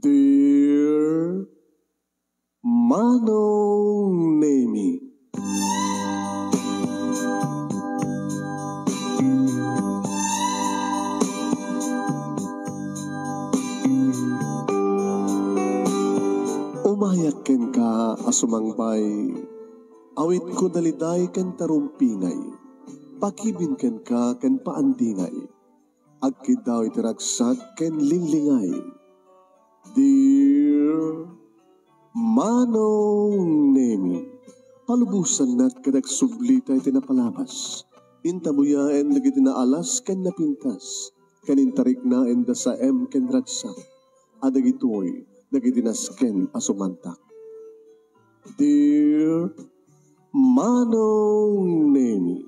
Dear Manong Nemi, umayak ken ka asumangbay, awit ko daliday ken tarumpingay, pakibin ken ka ken paandingay, agkid daw itiragsak ken linglingay. Dear Manong Nemi, palubusan na't kadag sublita iti napalabas, intabuyaen nagiti naalas ken napintas, kanintarik na enda sa ken ragsak, adag ito'y nagidinasken asumantak. Dear Manong Nemi,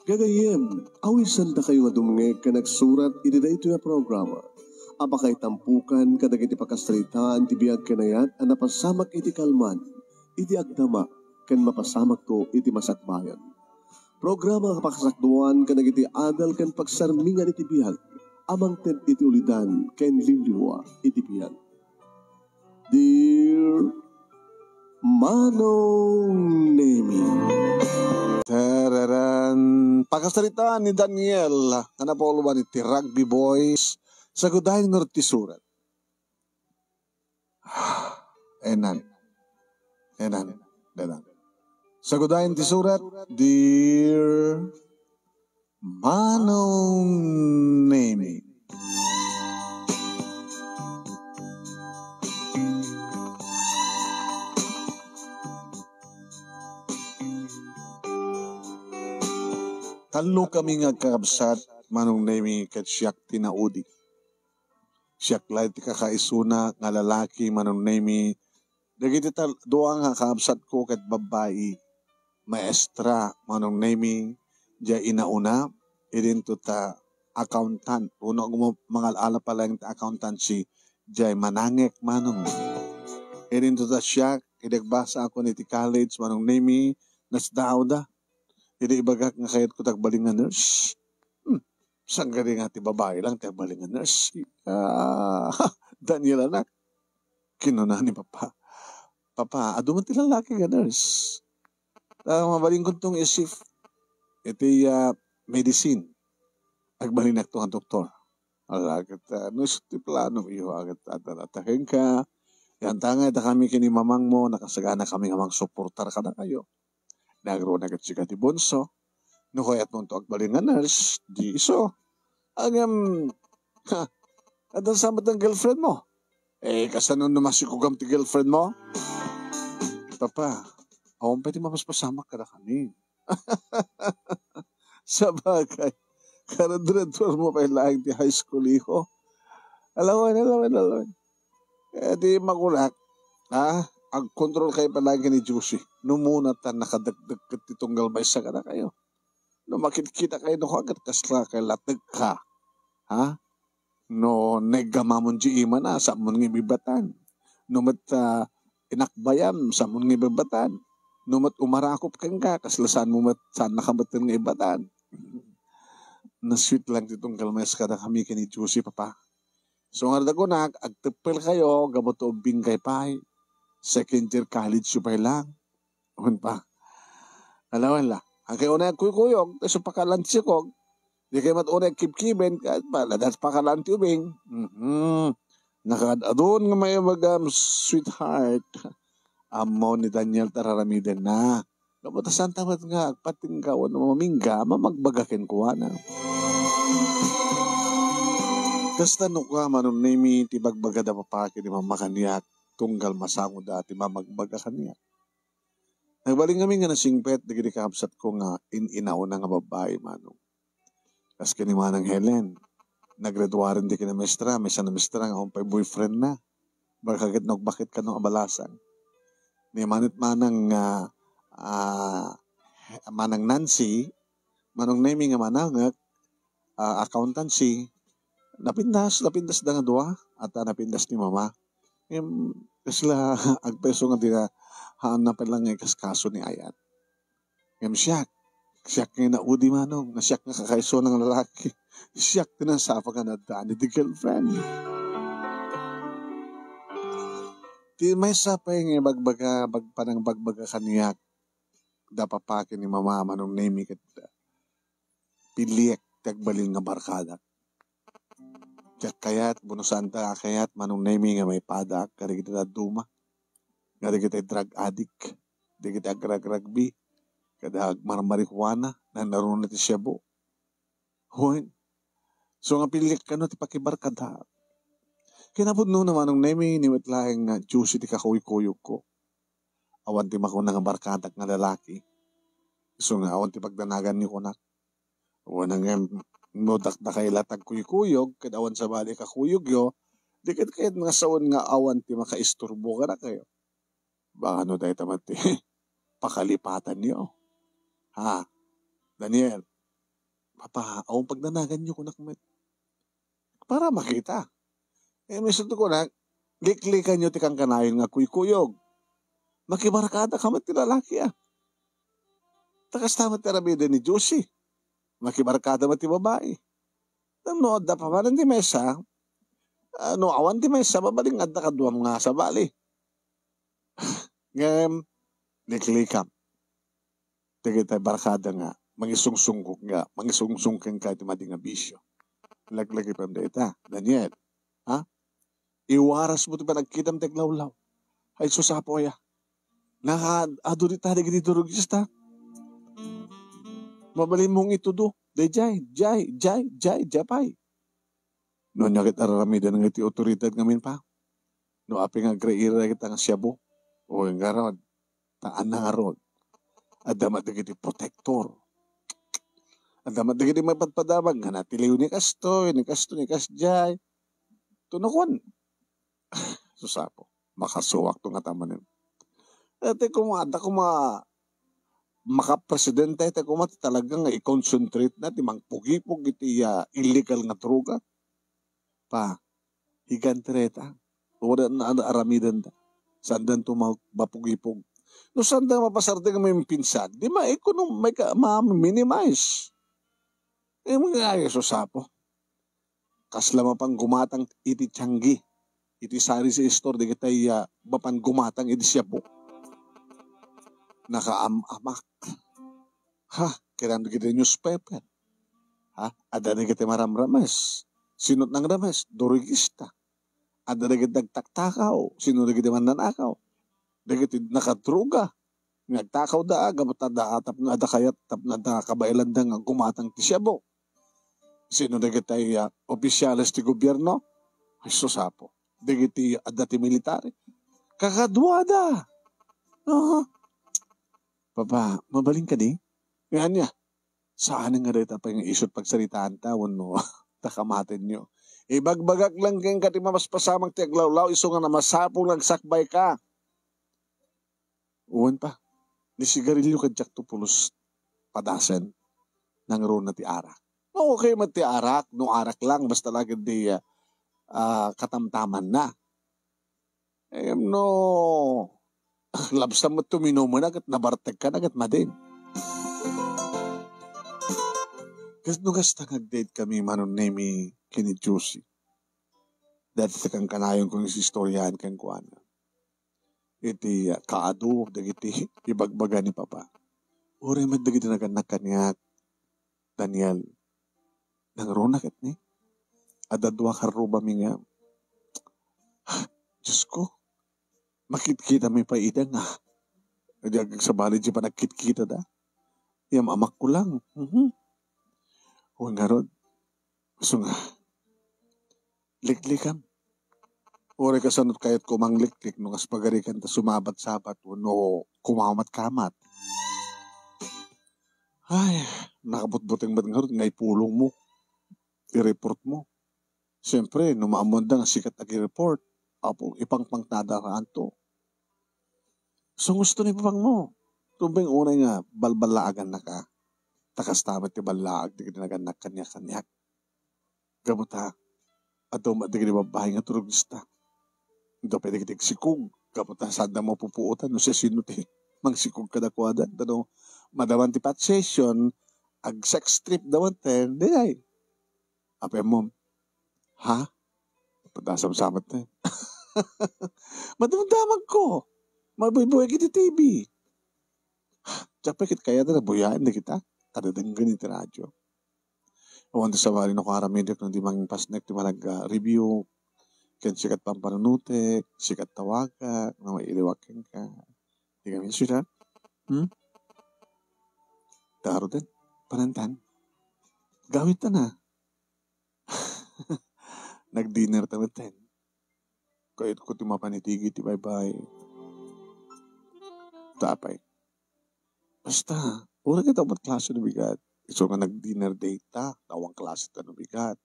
gagayem, awisan da kayo nga dumngeg ka nagsurat iti da ito na programa. Apakay tampukan kadag iti pakastaritaan ti biyag kanayat ang napasamak iti kalman, iti agdama, kan mapasamak to iti masakbayan. Programa kapakasakduan kadag iti adal kan pagsarmingan iti biyag, amang ten iti ulidan ken liliwa iti biyag. Dear Manong Nemi. Tararan, pakasaritaan ni Daniel, kanapoluban iti Rugby Boys, sagudahin nga ti surat. Enan. Sagudahin ti surat, Dear Manong Nemi. Talo kami nga kakabsat, Manong Nemi, kat siyak tinaudi. Siyak lai ti kakaisuna nga lalaki, Manong Nemi. Dagiti doang nga kakabsat ko kat babae, maestra, Manong Nemi, diya inauna, idin to ta accountant. Uno mga ala pala yung accountancy, diya manangek, Manong. Idin to ta siyak, idagbasa ako niti college, Manong Nemi, nasdaaw da. Hindi ibagak nga kayat ko tagbaling nga nurse. Saan gari nga ti babae lang tagbaling nga nurse? Daniel anak. Kinuna ni Papa. Papa, aduman ti lalaki nga nurse. Mabaling ko itong isip. Iti medicine. Tagbaling na ito ang doktor. Agad, nurse ti plano iyo. Agad, atatahin ka. Yan tanga, ita kami kini mamang mo. Nakasagana kami nga mang supportar ka na kayo. Nagro na kat siya ti Bonso. No kayat nung to agbaling nga nurse, di iso. Adang sabat ang girlfriend mo. Kasanon namasukugam ti girlfriend mo? Papa, awang pwede mapaspasamak ka na kami. Sa bagay, karadrador mo pa ilaing ti high school iho. Alawan. Di magulat, ha? Ang control kayo palagi ni Juicy. Numuna ta nakadagdag itong galbaysa ka na kayo. No makikita kayo no agad kasla kay latag ka. Ha? No negamamon di ima na sa mong ibibatan. No mat inakbayam sa mong ibibatan. No mat umarakop kang ka kaslasan mo mat saan nakabatan ng ibatan. Na sweet lang itong galmaysa ka na kami kini Juicy, Papa. So nga ko na agtepel kayo gamot o bingkay pay. Second year college yung pa lang. Uman pa. Alawan la. Ang kayo na kuyog, tayo pakalansi ko. Di kayo matuna kip-kiben, kahit pala, that's pakalanti ubing. Nakadadon nga may sweetheart. Amo ni Daniel tararamiden na. Kapatasan tamat nga, pating kawan na mamingga, mamagbagakin ko na. Kas tanong ka, Manong Nemi, tibagbaga da papaki ni mamakaniyak. Tunggal masango dati mamagbaga kaniya. Nagbaling kami nga nasingpet, naging kakabsat ko nga inauna nga babae, Manong. Kas kani Manang Helen, naggraduaran di kina mestra, may sana mestra nga umpay boyfriend na. Bakit bakit ka nung abalasan? Ni manit Manang Manang Nancy, Manong Nemi nga manangak, accountancy, napindas da nga dua, at napindas ni Mama. Kasla agpeso nga dina hanap lang nga kaskaso ni Ayat. Siyak nga naudi Manong, siyak nga kakaiso ng lalaki. Siyak tinasapa ka na daan ni the girlfriend. Ti may sapay nga bagpanang bagbaga kaniyak. Dapapakin ni mama manong name kat piliek tagbalin nga barkada. Tiyak kayat, bunusan ta kayat, manong name nga may padak, kari kita duma. Kari kita drug addict, di kita agrag-rugby, kada marmarihuana, na naroon natin siyabo. Hoy, so nga piliek ka no, ti pakibarkada. Kinabot no naman ng name, niwit lahing juicy ti kakuy-kuyog ko. Awan ti mako nga barkadak nga lalaki. So nga, awan ti pagdanagan ni kunak. Awan nga, modak na kay latag kuy-kuyog, kadawan sa bali kakuyog yo, di kayat nga saon nga awan ti makaisturbo ka na kayo. Baka no tayo tamat ti pakalipatan niyo. Ha? Daniel, papa, awang pagdanagan niyo kunak met. Para makita. May sunto ko na, liklikan niyo ti kang kanayon nga kuy-kuyog. Makibarakada ka mat ti lalaki Takas tamat ti rabida ni Josie. Makibarkada mo ti babae. Nanood da pa man di mesa, awan di mesa, babaling adda kaduam nga sa bali. Ngem, liklikam. Tigit tayo barkada nga, mangisungsungkok nga, mangisungsungkang ka ti madi nga bisyo. Laglagi pa mda Daniel, ha? Iwaras mo ti pa nagkitam teglawlaw. Ay susapo ya. Naka-adurita di gini durugista. Mabalin mong itudo. Jay, japay. No nyakit araramida ng iti otoridad ngamin pa. No api nga greira kita nga siyabo. O nga rod. Taan na nga rod. Adamat na iti protector. Adamat na iti may padpadabag. Nga natiliw ni kasto, ni kasjay. Tunakon. Susapo. Makasuwak to nga tamanin. Dati kumada makapresidente ito kumati talagang i-concentrate na ti mangpugipog iti illegal nga droga. Pa, higantreta. Wala na aramidan da. Sandan to mapugipog. No sandan mapasarte nga may pinsan, di ma-minimize. Mga ayaso sapo. Kasla mapang gumatang iti tiyanggi. Iti sari sa store, di kita mapan gumatang iti siyabo. Nakaamak. Ha, kailan kita newspaper. Ha, ada na kita maramramas. Sinot ng ramas, durigista. Ada na kita nagtaktakaw. Sino na kita mananakaw. Da kita nakadruga. Nagtakaw da, gamot na atap na da kayat, tap na da kabailan da nga gumatang ti siyabo. Sino na kita opisyalis ti gobyerno? Ay susapo. Da kita ada ti military. Kakadwa da. Papa, mabaling ka di? Yan niya. Saan nga rin pa yung isot pagsaritaan tawon no? Takamatin nyo. Ibagbagak lang kayong katimamas pasamang tiaglawlaw, iso nga na masapong nagsakbay ka. Uwan pa. Ni sigarilyo ka jak tupulos padasan ng roon na ti arak. No, okay man ti arak, no arak lang, basta lagi di katamtaman na. No... Labsam mo tumino mo na at nabartag ka na at madin. Kasi nugas tangag-date kami manon nemi kini Josie. Dati sa kang kanayon kong isistoryahan kang kuana. Iti kaado, dagiti ibagbaga ni Papa. Uri man dagiti naganak kaniyak, Daniel. Nangronak at ni. Adadwa karuba mi nga. Diyos ko. Makit-kita may paida nga. Hindi sa bali di pa nagkit-kita da. Yung amak ko lang. Huwag nga rod. So nga. Liklikam. Ore ka sanot kahit kumangliklik nung as pagarikan ta sumabat-sabat no kumamat-kamat. Ay, nakabut-buting ba't nga rod nga ipulong mo. I-report mo. Siyempre, numaamon da nga sikat nag-i-report. Apo, ipangpang tadaraan to. So gusto ni papang mo. Tubing unay nga, balbalaagan na ka. Takas tamat ti balaag, di kinaganak kanya-kanyak. Gamot ha. At di kinibabahay nga turugista. Ito pwede kitik sikog. Gamot ha, sada mo pupuutan. No siya sino ti, mang sikog kadakwadan. Tano, madaman ti pat session, ag sex trip dawan ten, di ay. Ape mo, ha? Padasam-samat na Madamdamag ko. Mabubuhay kita TV. Tsaka kit kaya na buyaan na kita. Kadadang ganito radyo. Awan sa bali na kung aramidok nang di manging pasnek di malag-review. Ken sikat pampanunutek, sikat tawaga, na mailiwakin ka. Di kami sila. Taro din. Panantan. Gawit na. Nag-dinner tawatin. Kahit ko tumapanitigi, ti bye-bye. Tapay. Basta, ura kita ba't klase na bigat? Iso nga nag-dinner date ta, tawang klase ta na bigat.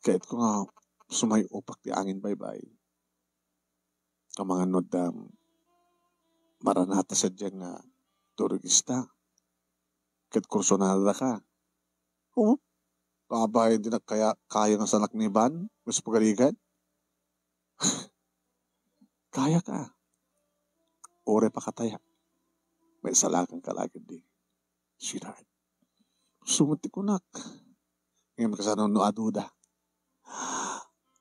Kahit ko nga sumay upak ti angin bye-bye. Ang mga nodam, maranata sa dyan nga turista. Kahit kursonada ka. Oo. Pangabayan din na kaya nga sanak ni Ban, mas pagaligan. Kaya ka. Ore pa kataya. May salakan ka lagi di. Sweetheart. Sumuti ko nak. Ngayon magkasano no aduda.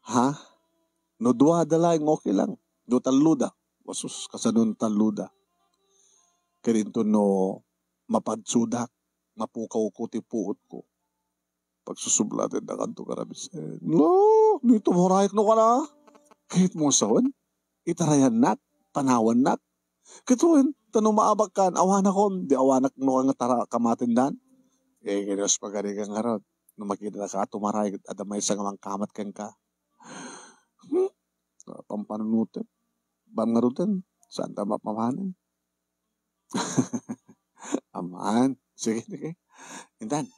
Ha? No duada lang, okay lang. Do taluda. Wasus kasanon taluda. Kirinto no mapadsudak. Mapukaw ko ti puot ko. Pagsusublatin na kanto karabisen. No, dito mo rayak no ka na. Kahit mo sawan, itarayan nat, panawan nat. Kituin, tanong maabak kan, awanak kon, di awanak no nga tara kamatindan. Kinios pagari kang harot. Nung makita na ka, tumaray, adamay sa ngamang kamat kang ka. Pampanunutin. Bangarutin, saan ta mapamahanin? Aman, sige. Intan.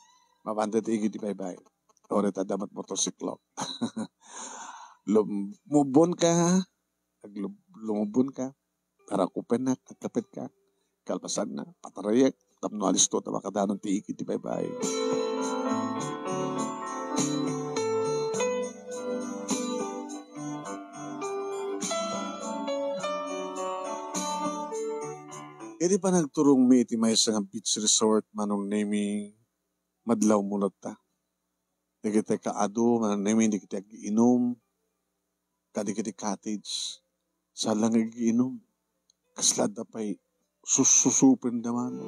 Mapanda tigil di bye-bye. Ore tadamat motosiklo. Lumubon ka. Lumubon ka. Karakupen na. Kakapit ka. Kalpasan na. Patarayek. Tapno alis to. Tabakadanon tigil di bye-bye. Hindi pa nagturong may itimay sa beach resort manong naming madlaw mulot ta. Di kita kaado, mananami, di kita iinom. Kadi kita cottage. Salang iinom. Kaslad na pa'y sususupin naman.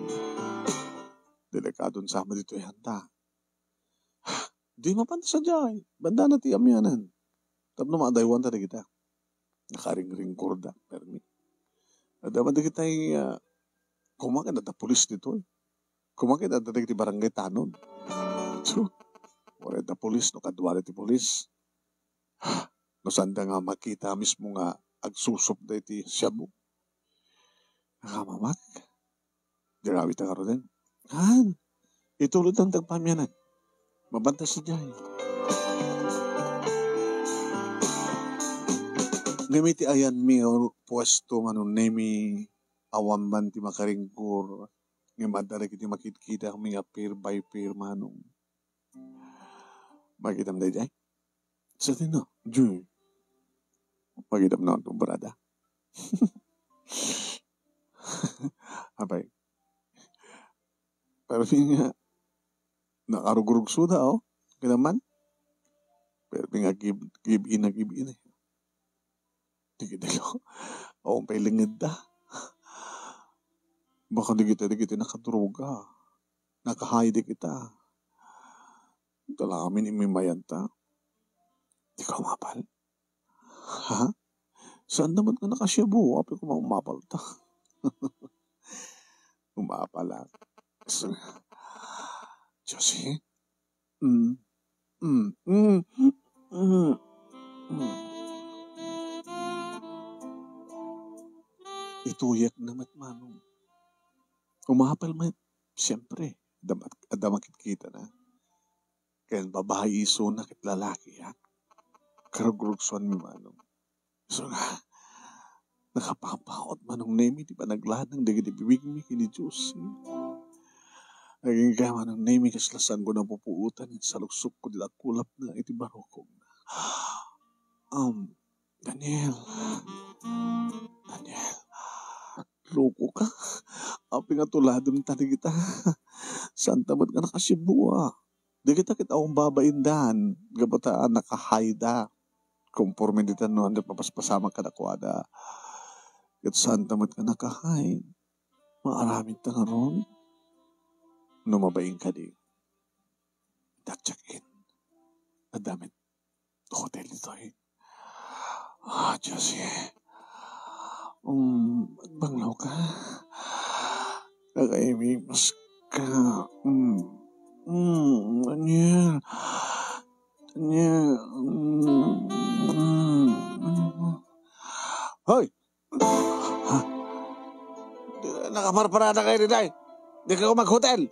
Delikadon sama dito ay handa. Di mapanta sa jay. Banda na ti amyanan. Tapno maadaywan ta di kita. Nakaring-ring kurda. Permi. Adaman di kita ay kumakin na pulis dito eh. Kumakin na ti barangay tanon. So, wala na polis, no kadwala ti polis. No sanda nga makita mismo nga agsusop da iti siyabo. Nakamamak. Dirawit na karo din. Han, itulad ang tagpamyanan. Mabanta sa dyan. Ngamiti ayan mi pwesto manon nemi awamban ti makaringkur. Nga madalag iti makikita kami nga pair by pair manong. Magitam na dyan? Sa tino, Jun. Magitam na itong brada. Abay. Pero nga, nakarugurug suda, oh. Kinaman. Pero nga, give in eh. Tigidalo. O, pay lingid da. Baka di kita nakadruga. Nakahide kita. Dala kami ni Mimayanta. Di ka umapal. Ha? Saan naman ka nakasyabu? Api ko maumapal ta. Umapal lang. Josie? Ituyak naman manong. Umapal man. Siyempre. Adamakit kita na. Kaya babae iso na kit lalaki yan. Karugurugsuan mi manong. So nga, nakapapakot manong nemi, di ba naglahat ng dagitibibig mi kini Diyos. Naging kaya manong nemi, kaslasan ko na pupuutan, sa luksok ko dila kulap na iti barokog na. Daniel, loko ka. Api nga tuladon tani kita. Saan tamad ka nakasibua? Di kita akong babaindan. Gabataan nakahayda. Conforme dito no, ando papaspasama ka na kuwada. Kat saan tamat ka nakahain. Maaraming ta nga ron. Numabayin ka di. Check-in. Ang damit. Hotel dito eh. Diyos eh. Magbanglaw ka. Kakaimimas ka. Daniel. Daniel. Hoy! Nakaparparada kayo rin ay. Hindi ka ko mag-hotel.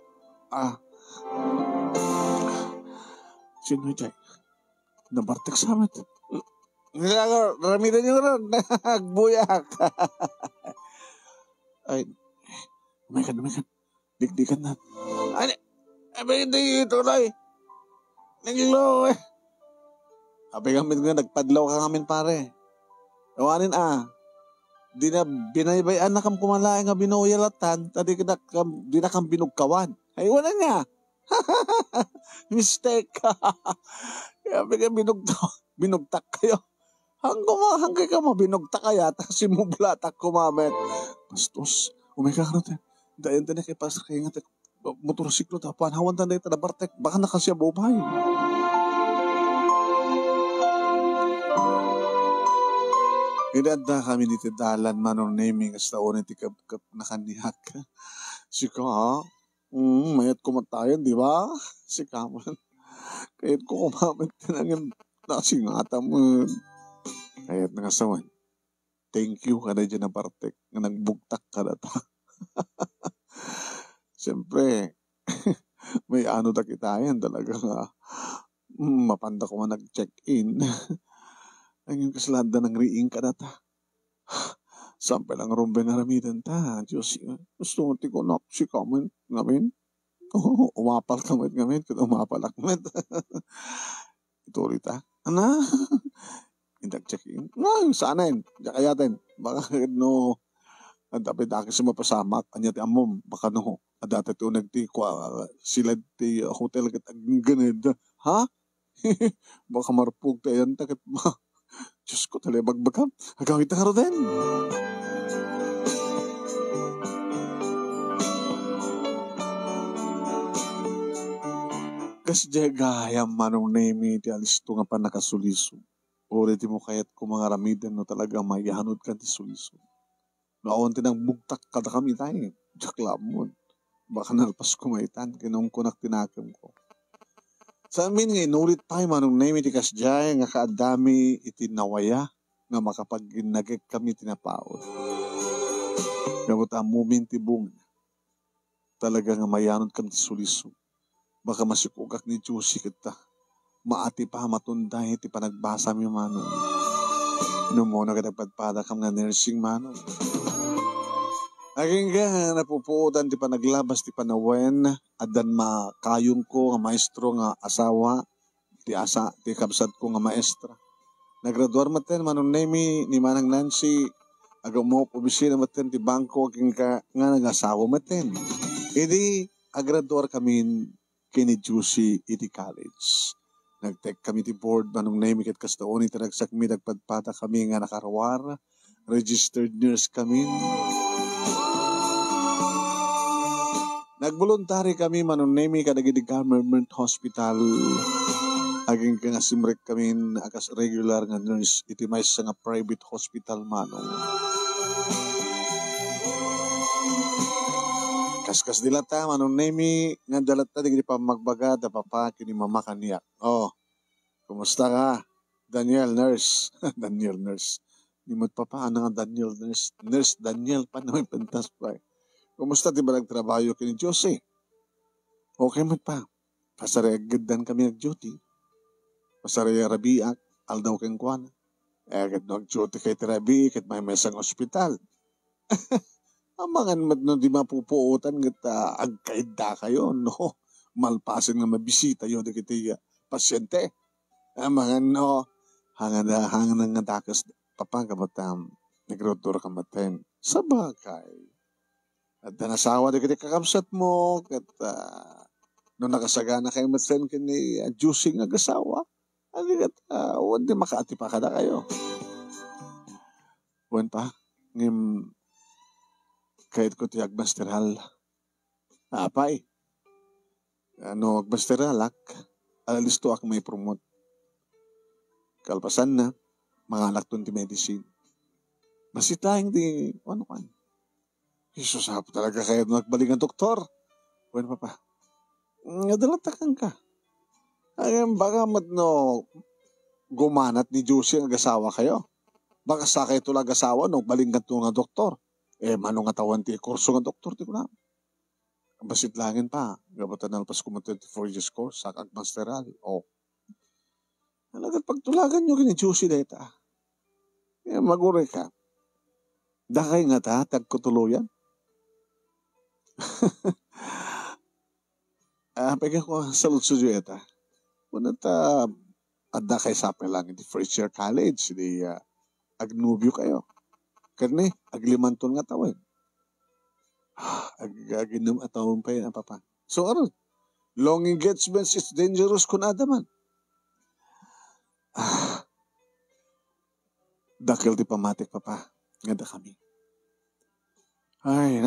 Sino dyan? Nabartek sa amin. Ramidan nyo ron. Nagbuyak. Ay, umikan. Dikdikan na. Ay, hindi tuloy. Naglo eh. Abi kami nga, nagpadlaw ka ngamin pare. Ewanin di na binaybayan na kam kumalain nga binuyalatan, tadi di na kam binugkawan. Ay, wala nga. Mistake ka. Abi ka binugtak kayo. Hanggang ka mabinugtak kaya, tapos simublatak kumamit. Bastos, umika ka natin. Dayan tayo kay pasar kayo nga, motorsiklo ta, panhawan tayo na bartek, baka nakasya bubay. Inadda kami dito dalan manong naming as taon iti nakaniyak. Sika, mayat kumatayan, di ba? Sika man. Kayat ko kumamit tinangin nasingata mo. Kayat nangasawan. Thank you ka na dyan na Bartek. Nga nagbugtak ka na ta. Siyempre, may ano ta kitayan talaga nga. Mapanda ko man nag-check-in. Ang yung kaslanda ng riing ka na ta. Sampai lang rumbe na ramitan ta. Diyos, gusto mo ko na si comment ngamin. Umapal kamit ngamin. Kaya umapal akmet. Ituloy ta. Ana? Nag-check-in. Saanin. Jakayatin. Baka no. Ang dapat akin sa mapasamak. Anya ti amom. Baka no. Dati ito nagtikwa. Sila ti hotel kat ang ganid. Ha? Baka marupog tayo. Takit ba? Diyos ko, talibag-bagam. Agawin ta ka rin. Kas gayam manong nemi ti alisto nga pa nakasuliso. Ulit mo kaya't kung mga ramidan no talaga mayahanod ka ti suliso. Noon tinang bugtak kada kami tayo. Jaklam mo. Baka nalpas kumaitan. Kinong kunak tinakam ko. Sa amin nga inulit pa manong nemi ti kasjay nga kaadami itinawaya nga makapag-inagig kami tinapaot. Gamot ang mumintibong talaga nga mayanod kami ti suliso. Baka masikugak ni Josie kita. Maati pa matunday ti panagbasa mi manong. Numuno ka nagpadpada kam nga nursing manong. Aging nga napupuotan ti panaglabas ti panawen adan makayong ko nga maestro nga asawa ti kabsat ko nga maestra. Nagraduar maten manong nemi ni Manang Nancy agaw mo pobisina maten ti bangko aging nga nag-asawa maten. Idi agraduar kami kini Josie iti college. Nag-take kami ti board manong nemi ket kastaon iti ragsak mi nagpadpata kami nga nakarawar. Registered nurse kami. Nagvoluntary kami manong nemi kadagiti government hospital. Aging nga simrek kami akas regular nga nurse iti may sa nga private hospital manong. Kaskas dilata manong nemi nga dalata digiti pa magbaga da papa kini mama kaniyak. Oh, kumusta ka? Daniel nurse. Daniel nurse. Nimot papa ano nga Daniel nurse. Nurse Daniel pa naman pentas pa. Kumusta ti ba nagtrabaho kini Josie? Okay mat pa. Pasaragadan kami nag-duty. Pasaraya rabiak, aldaw keng kwan. Agad nag-duty kay terabi, kat may mesang ospital. Amangan mat no di mapupuutan kat agkaida kayo, no? Malpasin nga mabisita yun di kiti pasyente. Amangan no, hangan nga takas papagabatam, nagrotor ka maten. Sa bagay. At nasawa di kiti kakabsat mo, kat no nakasagana kayo matsen kini Josie nga gasawa. Aligat, hindi makaati pa kada kayo. Wan pa, ngim, kahit ko ti agmasteral. Apay, agmasteralak, alisto ak may promote. Kalpasan na, mga anak ti medicine. Masitahing di, ano kan? Jesus, hapo talaga kayo nagbalik ang doktor. Wan pa. Nadalatakan ka. Ay, baka gumanat ni Josie ang agasawa kayo. Baka sa kayo tulag asawa no, balinggan to nga doktor. Manong atawan ti kurso nga doktor, ti ko na. Basit langin pa. Gabatan na pas kumo 24 years course, sakag masteral. Talagang pagtulagan nyo kini Josie deta. Magure ka. Dakay nga ta, tagkutuluyan. Pagka ko sa Lutsudio eta. Una ta, adda kay sapay lang di first year college, di agnubyo kayo. Karne, aglimanton nga tawin. Aginum atawin pa yun, papa. So, long engagements is dangerous kun adaman. Dakil di pamatik, papa. Ngada kami. Ay,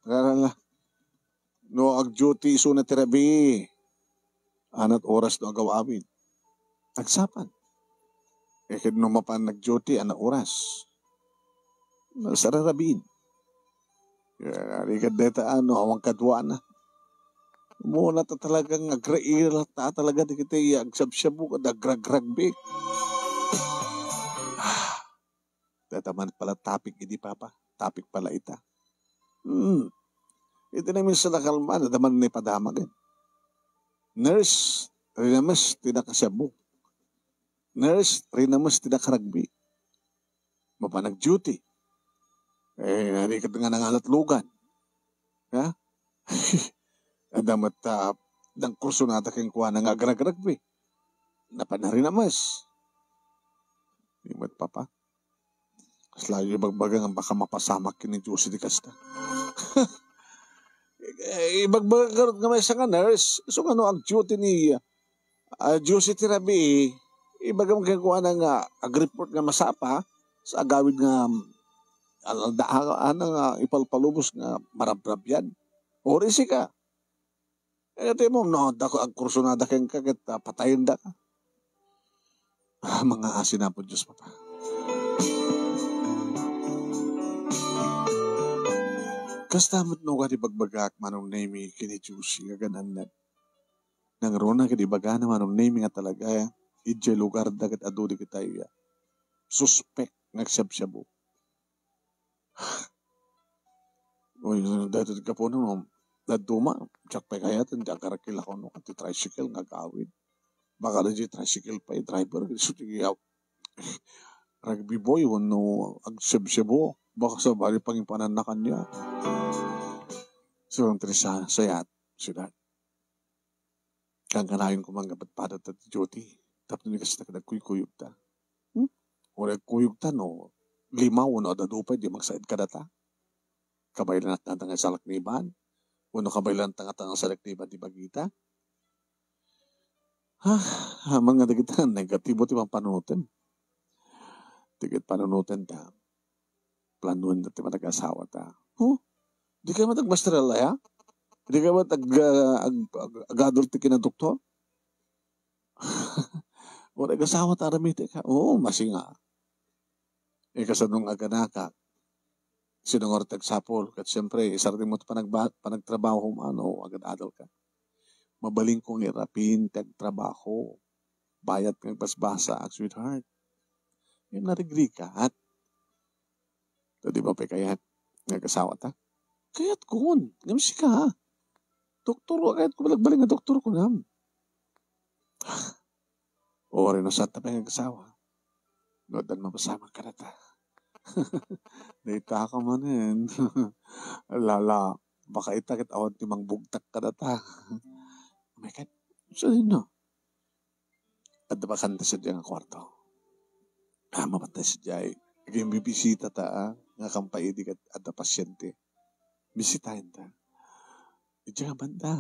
Karala. No, ag-duty iso na tirabi. Anat oras no agawawin. Agsapan. Kahit no mapan nag-duty, anat oras. Sararabin. Rikad deta awang kadwa na. Muna ta talagang agrair ta talaga di kita agsabsyabu kad agragragbi. Deta man pala topic idi papa. Topic pala ita. Ito namin sa nakalman, daman ni padamagin. Nurse, rinamas, tidak kasyabu. Nurse, rinamas, tidak karagbi. Mapanag-duty. Narikat nga nangalatlugan. Ha? Adamat, ng kurso nata keng kuha ng agragragbi. Napanarinamas. Imat papa. Slayo bagbagang ang baka mapasamak kini Josie di kasta. Ibagbagarot nga may isang nurse. So ano ang duty ni Josie Tirabi, ibagang kagawa ng ag-report nga masapa sa agawid nga ipalpalubos nga marabrab yan. Orisi ka. Ito mo, dako ang kurso na dakeng kakit, patayin da ka. Mga asin na po Diyos, papa. Kastamot no ka di bagbagak manong name kini Josie kaganan na. Nang rona ka di baga na manong name nga talaga idje lugar dagat ado di kita suspect nagsabsyabo. Uy, dito ka po no, daduma, tsak pa kaya tanda karakil ako no, kanti tricycle nga gawin. Baka na di tricycle pa driver, so tigiyaw. Rugby boy, no, agsabsyabo. Baka sa bali pang impananakan niya. So, ang trisa, sayat, siyudad. Kangkanayon ko mga batpadat at duty. Tapos kasi nagkuyog ta. O nagkuyog ta, no, limaw, no, dadupay, di magsaid ka data. Kabaylan at natang sa lakniban. Uno kabaylan tangatang sa lakniban, di bagita. Mga dagitan, negatibo ti mga panunutin. Tigit panunutin ta. Planuan na ti matag-asawa ta. Di kayo matag-masteral ya? Di kayo matag-adult ti kinadoktor? O nag-asawa ta aramite ka? Oo, masinga. Kasanong aganaka. Sinungor tagsapol. Kat siyempre, isarating mo ito panagtrabaho mo, agad-adult ka. Mabaling kong irapin, tagtrabaho. Bayat kang pasbasa, sweetheart. Yung narigri ka, at so, di ba pa kayat nag-asawa ta? Kayat kun. Ngamsi ka ha. Doktor, kayat ko balagbaling na doktor ko nam. O rin sa tapay nag-asawa. Nodan mapasama ka na ta. Naita ka man yan. Lala, baka itakit awad timang bugtak ka na ta. Oh my God. So yun no. At ba kanta sa diyang kwarto? Mapatay sa diyay. Kaya bibisita ta nga kampay di kat ada pasyente. Bisitahin ta. Diyan nga banda.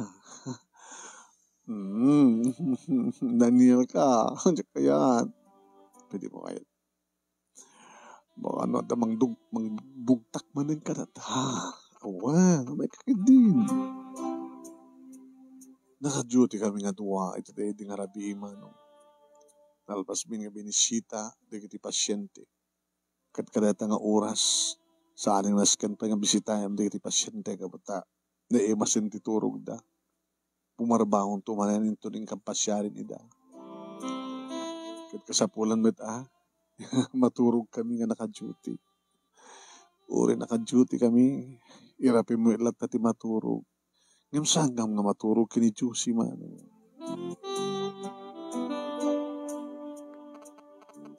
Daniel ka. Kaya, pwede mo kayo. Baka ano, mangbugtak manin ka na ta. Awan, may kakidin. Naka-duty kami nga duwa. Ito tayo di nga rabi no. Nalpas bin nga binisita, di kiti pasyente. Kadata nga oras, sa aning naskan pa nga bisitayam, di kiti pasyente ka bata. Na masin titurog da. Pumarbahon tumanan ito rin kampasyarin ida. Kat kasapulan met maturog kami nga naka-duty. Uri naka-duty kami, irapin mo ilat na ti maturog. Ngam sanggam nga maturog kini Juicy man.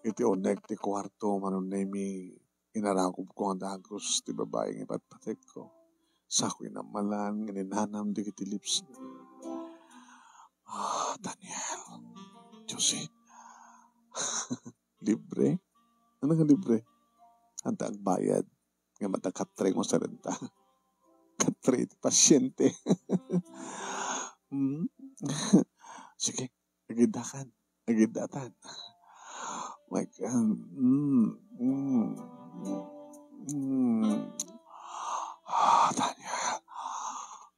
Iti onek ti kwarto manon na mi inarakop ko ang dagos ti babaeng ipatpatek ko. Sa ako'y namalan, ininanam di kiti lips. Daniel, Juicy, libre? Ano nga libre? Anta ang bayad. Nga matakatre mo sa renta. Katre, pasyente. Sige, agidakan. Agidatan. My God. Daniel,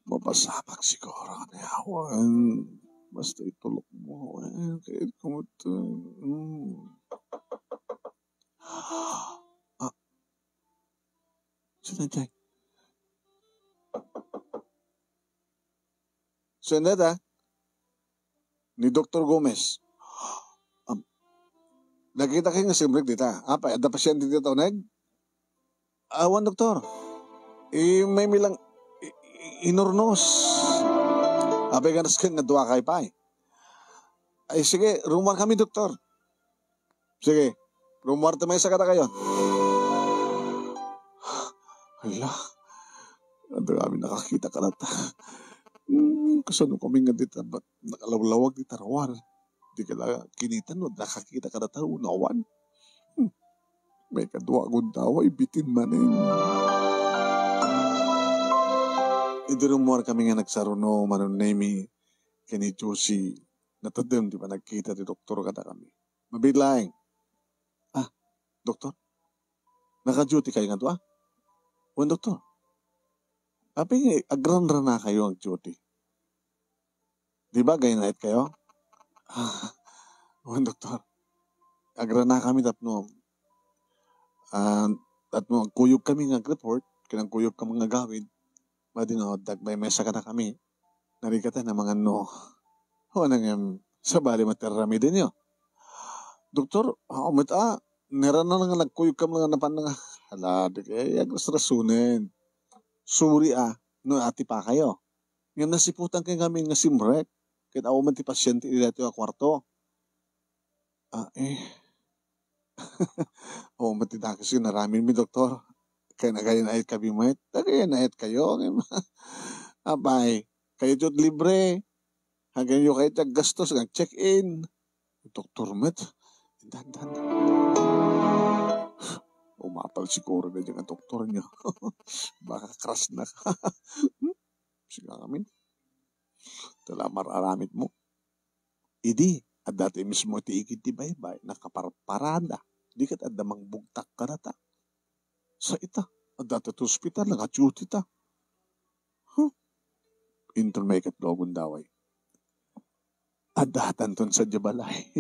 mapasamak siguro na yawan. Basta itulok mo. Kahit kumuto. Sinadya. Sinadya. Ni Dr. Gomez. Nakita kayo nga simrek dita. Apa, ada pasyente dito nag? Awan, doktor. May milang inornos. Apay ka naskan nga duwa kay pa. Ay, sige, rumar kami, doktor. Sige, rumar tamay sa kata kayo. Hala, ando kami nakakita ka na ta. Kasano kami nga dita, ba't nakalawlawag di tarawar. Di ka lang kinitan no, nakakita ka na ta, unawan. May kadwa gundawa, ibitin manin. Idurumor kami nga nagsaruno, manon nemi, kini Juicy, natadem, di ba nagkita di doktor kada kami. Mabidlaeng. Doktor, naka-duty kayo nga to Wan, doktor. Api, agran na kayo ang duty. Di ba, gaya na kayo? Wan, doktor. Agran na kami tapno. At mo, kuyog kami nga report, kinang kuyog kami nga gawid. Madino, dagbay mesa ka na kami. Narikata na mga no. O nang sa bali materami din yun. Doktor, nera na nga nagkuyog kami nga napan nga. Hala, di kaya rasunin. Suri no ati pa kayo. Ngayon nasiputan kayo kami nga simrek. Kahit ako man ti pasyente dito yung kwarto. O matidakis yun, naramin mi doktor. Kaya na kayo naayat kami mo. Kaya naayat kayo. Abay, kayo dyan libre. Hanggang yung kayo gastos, hanggang check-in. Doktor met, dandan. Umapal siguro na dyan ang doktor niya. Baka crush na ka. Sige kami. Talamar aramit mo. Idi, at dati mismo tiigid ti baybay, nakaparada. Di kat adamang bugtak ka na ta. Sa ita, at dati to hospital, naka-duty ta. Inton may katlogon daway. At datan ton sa jabalay.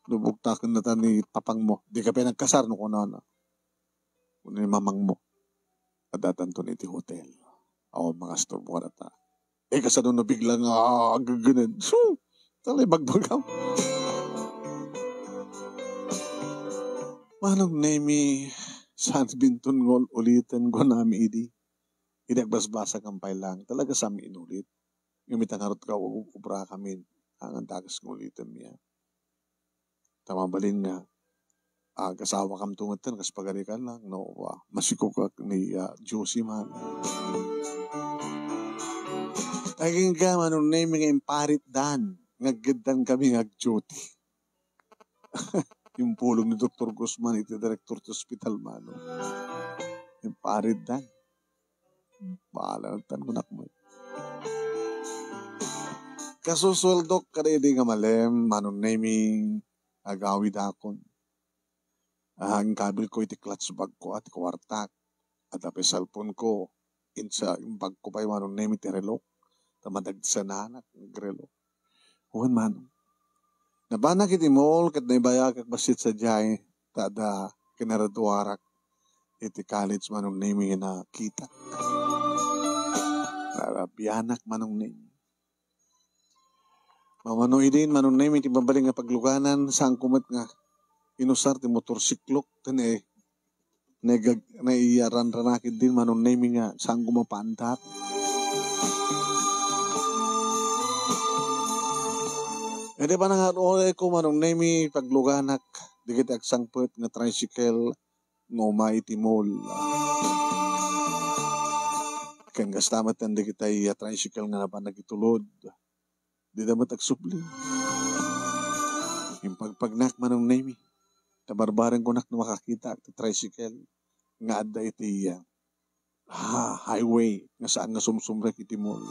Lubugtakan na ta ni papang mo. Di ka pinagkasar no kunana. Kung ni mamang mo. At datan ton iti hotel. Ako mga store mo na ta. Kasano na biglang gaganan. Talay bagbagaw. Manong nemi Sans Binton ngol ulitin ko nami idi. Inagbasbasa kampay lang. Talaga sa amin inulit. Gumitang harot ka, ubra kami. Ang tagas ngulitin niya. Tamabalin nga. Kasawa kam tungatan, kas pagarikan lang. No, masiko ka ni Juicy man. Taging ka, manong name nga imparit dan. Ngaggadan kami ngag-duty. Yung pulong ni Dr. Guzman, iti director to hospital man. Imparit dan. Bahala ng tanunak mo. Kasusweldo ka na hindi nga malem, manong naming agawid akon. Ang kabil ko iti clutch bag ko at kwartak. At api cellphone ko, insa yung bag ko pa yung manong naming tirelok. Tamadag sa nanak, nagrelok. Huwan manong. Nabanak iti mall, kat naibaya kak basit sa jay, tada kinaraduarak, iti college manong naming na kita. Biyanak manong naming. Mamanoy din, manong naming iti babaling nga pagluganan, saan kumat nga, inusar ti motorsiklok, tane, naiyaran-ranakid din, manong naming nga, saan gumapandat. Hindi pa nangaroon ko manong nemi pagluganak, di kita agsangput nga tricycle ngumay timol. Kan gastamat ang di kita tricycle nga napan nagitulod. Di dapat agsupli. Yung pagpagnak manong nemi, tabarbaran ko nak na makakita at tricycle nga adda iti highway nga saan nga sumsumrek iti mall.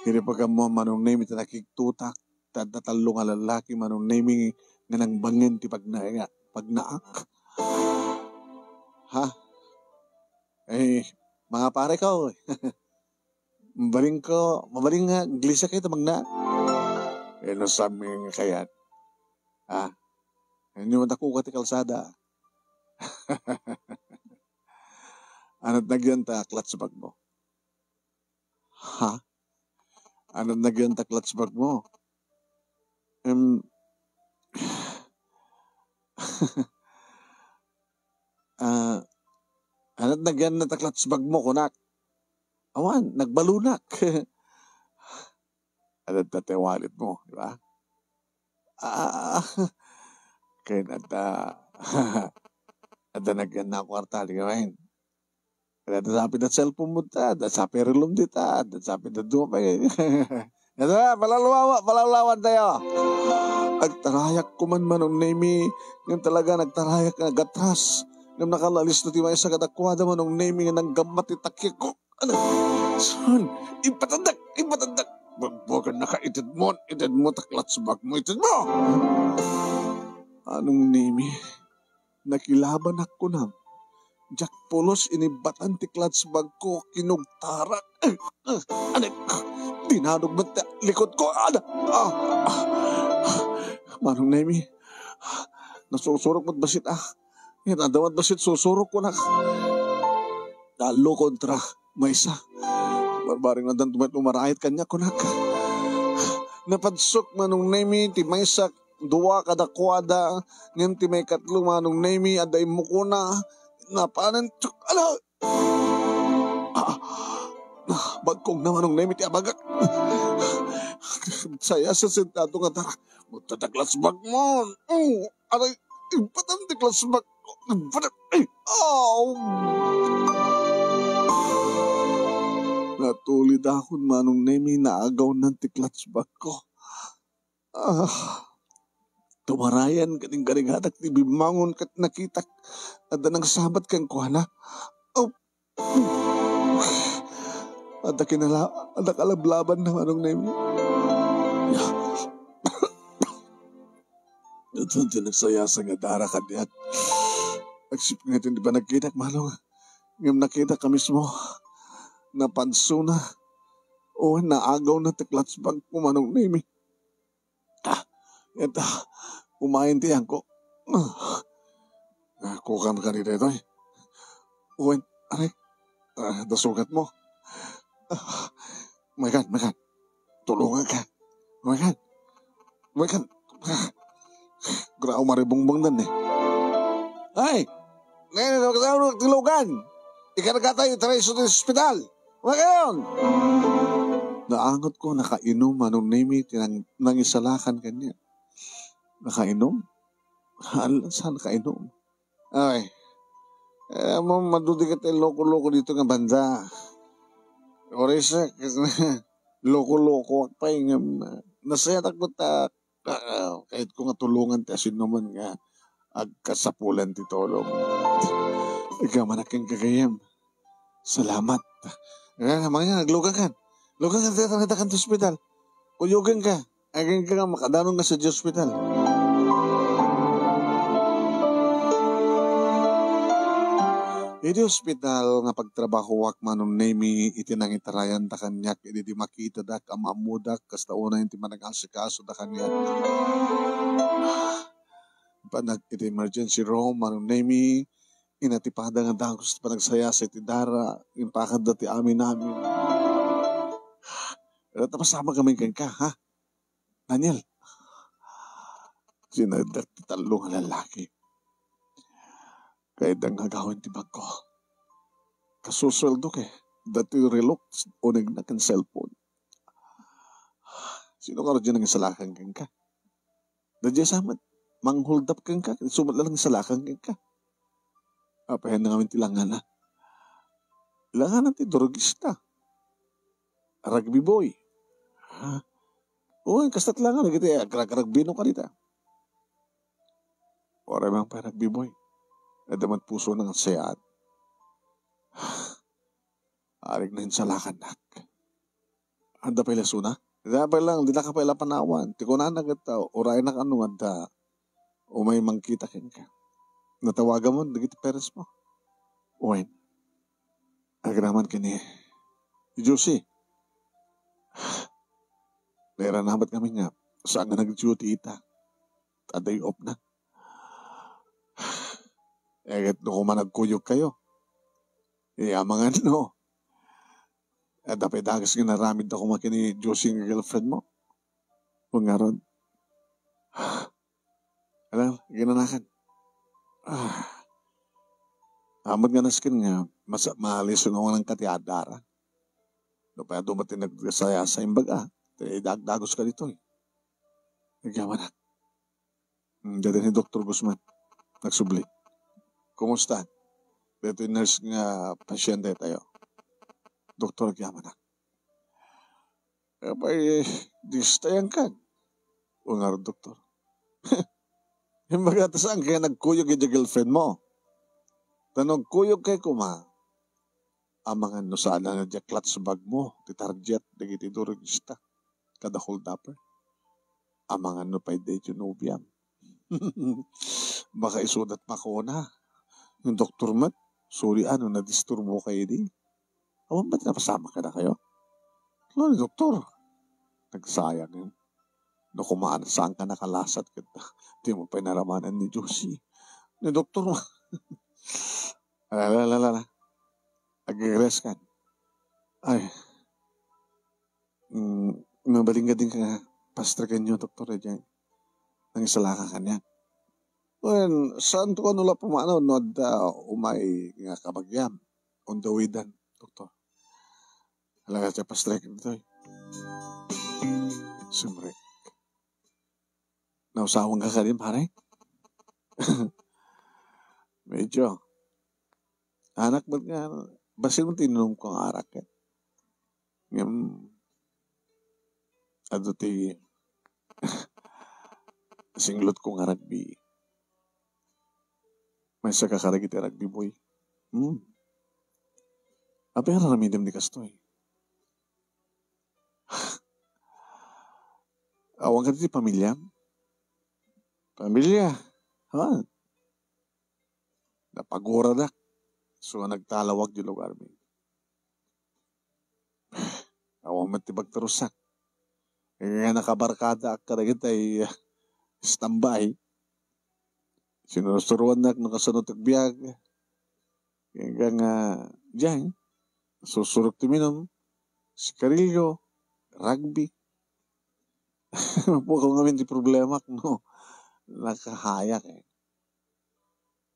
Hindi pagka mo manong name iti nakiktutak, tatatalo nga lalaki manong name nga nang bangin ti pagnaak. Ha? Mga pare ko, mabaling nga, glisa kayo magnaak. Nasabi nga kayat. Ano mo ko ti kalsada? Anot nagyan ta, clutch bag mo? Ha? Anong nagyan ta clutch bag mo? Anong nagyan na ta clutch bag mo, kunak? Awan, nagbalunak. Anong tate wallet mo, di ba? Kaya nata nagyan na kwarta, di ka main. Kaya sabi na cellphone mo ta, sabi rilom di ta, sabi na dumapay. Ito na, palalawan tayo. Nagtarayak ko man manong nemi, yung talaga nagtarayak na gatras. Nang nakalalis na timay sa kadakwada manong nemi nga nang gamat itakik ko. Ano? Son, ipatandak. Bagbagan nakaitid mo taklats bag mo, itid mo. Anong nemi? Nakilaban ako na. Jack Polos inibatan ti clutch bag ko kinugtarak. Anik, dinadog ba likod ko? Manong nemi, nasusurok mo't basit Nadawat basit susurok ko na. Talo kontra, may isa. Barbaring na dan tumarayat kanya ko na. Napadsok manong nemi, ti may isa, duwa kadakwada, ngayon ti may katlo manong nemi, aday mo ko na. Napanan, bagkong naman ng nemi ti abagak. Saya sa sentado nga tara, magtataklas bag mo. Aray, ipatan ti klas bag ko. Natulid ako manong nemi naagaw ng ti klas bag ko. Tumarayan kaning garinghatak ti bimangon kat nakitak at nang sabat kang kuhana. At nakalablaban na manong nemi. Ito nagsaya sa nga dara ka diyan. Agsip nga ito di ba nagkita manong. Ngayon nakita ka mismo. Napanso na. O naagaw na ti klas bag ko manong nemi. Ito, umaintihan ko. Kukan ka nito ito. Uwin, aray, nasugat mo. Makan. Tulungan ka. Makan. Grao maribongbong nan Ay, ngayon, tilugan. Ikaragata yung taray sa hospital. Makan! Naangot ko, nakainom, manong nemi, nangisalakan kanya. Nakainom? Saan nakainom? Ay, madudi ka tayo loko-loko dito nga banda. Orisa, loko-loko pa yung nasayatak mo ta, kahit ko nga tulungan ta sinuman nga, agkasapulan ti tolong. Ikaw manaking kagayam. Salamat. Mga naglugan kan. Lugang ka sa hospital. Kuyugan ka. Aging ka nga makadanong ka sa hospital. Iti hospital nga pagtrabaho wak manong nemi iti nang itarayan da kanyak iti di makita da kamamudak kasta una iti managasikaso da kanyak. Panag iti emergency room manong nemi inatipada nga dagos panagsaya sa iti dara impakad da ti amin namin. Pero tapasama kami ka ha? Daniel. Sinadak ti talo nga lalaki. Kaya dang agawin ti bag ko. Kasusweldo ke. Dati relok o nagnakan cellphone. Sino ka rin dyan ang isalakan kang ka? Dadya samat. Mang-hold up kang ka. Sumat lang isalakan kang ka. Apayan na kami tilangan na. Ilangan natin drogista. Rugby boy. Ha? Oo, kastat lang nga. Nagkita agrag-ragbino ka rita. Oray mang pa rugby boy. Nadaman puso ng sayat. Arig na insalakan nak. Anda pa ilasuna? Dapat lang, di na ka pa ila panawan. Ti ko na nagata, oray na ka nung anda. O may mangkita kin ka. Natawagan mo, nagiti parents mo. Uwain. Agraman kini. Josie. Lera namat kami nga. Saan nga nag-duty ita? Taday off na. Eget no kumanagkuyog kayo. Iyamangan no. At dapat dagas nga naramid ako makini Josie nga girlfriend mo. Kung nga ron. Alam, ginanakan. Amad nga naskin nga, maalis yung ng katiadara. No, kaya dumating nagsaya sa imbaga. Dagdagos ka dito eh. Nagyaman na. Dito ni Dr. Guzman. Nagsubli. Kumusta? Dito yung nurse nga pasyente tayo. Doktor, nagyaman na. Kapay, distayan ka. O nga rin, doktor. Yung baga, saan kaya nagkuyog yung girlfriend mo? Tanong, kuyog kay kuma. Amangan no sana na jaklat sa bag mo. Titarjet, nagitidurugista. Kada hold upper. Amangan no pa ide yung nubiam. Baka isudat pa ko na. Yung doktor mat, sorry na-disturbo kayo di. Awan ba't napasama ka na kayo? Ano, doktor? Nagsayang yun. No kumaan, saan ka nakalasat ka? Di mo pa inaramanan ni Josie. Ni doktor mo. Alalala. Ag-regress ka. Ay. Mabaling ka din ka pastrakan nyo, doktor. Nang isalaka ka niya. Well, saan to ka nula pumano? No, umay nga kabagyam. On the way dan, doktor. Halaga siya pastrakan ito eh. Siyempre. Nausawang ka din, pare? Medyo. Anak, ba't nga, basin mo tinanong kong arak eh. Ato ti, singlot kong rugby. May sa kakarag iti rugby boy. Apa yung ramidem di kastoy? Awang ka ti pamilya? Pamilya? Ha? Napagura na. So, nagtalawag yung lugar mo. Awang matibag tarusak. Kaya nakabarkada ak karagit ay standby. Sinusuruan na nakasunod biyag. Kaya nga, diyan, susurok timinom, sigarilyo, rugby. Mapukal nga di problema, no? Nakahayak eh.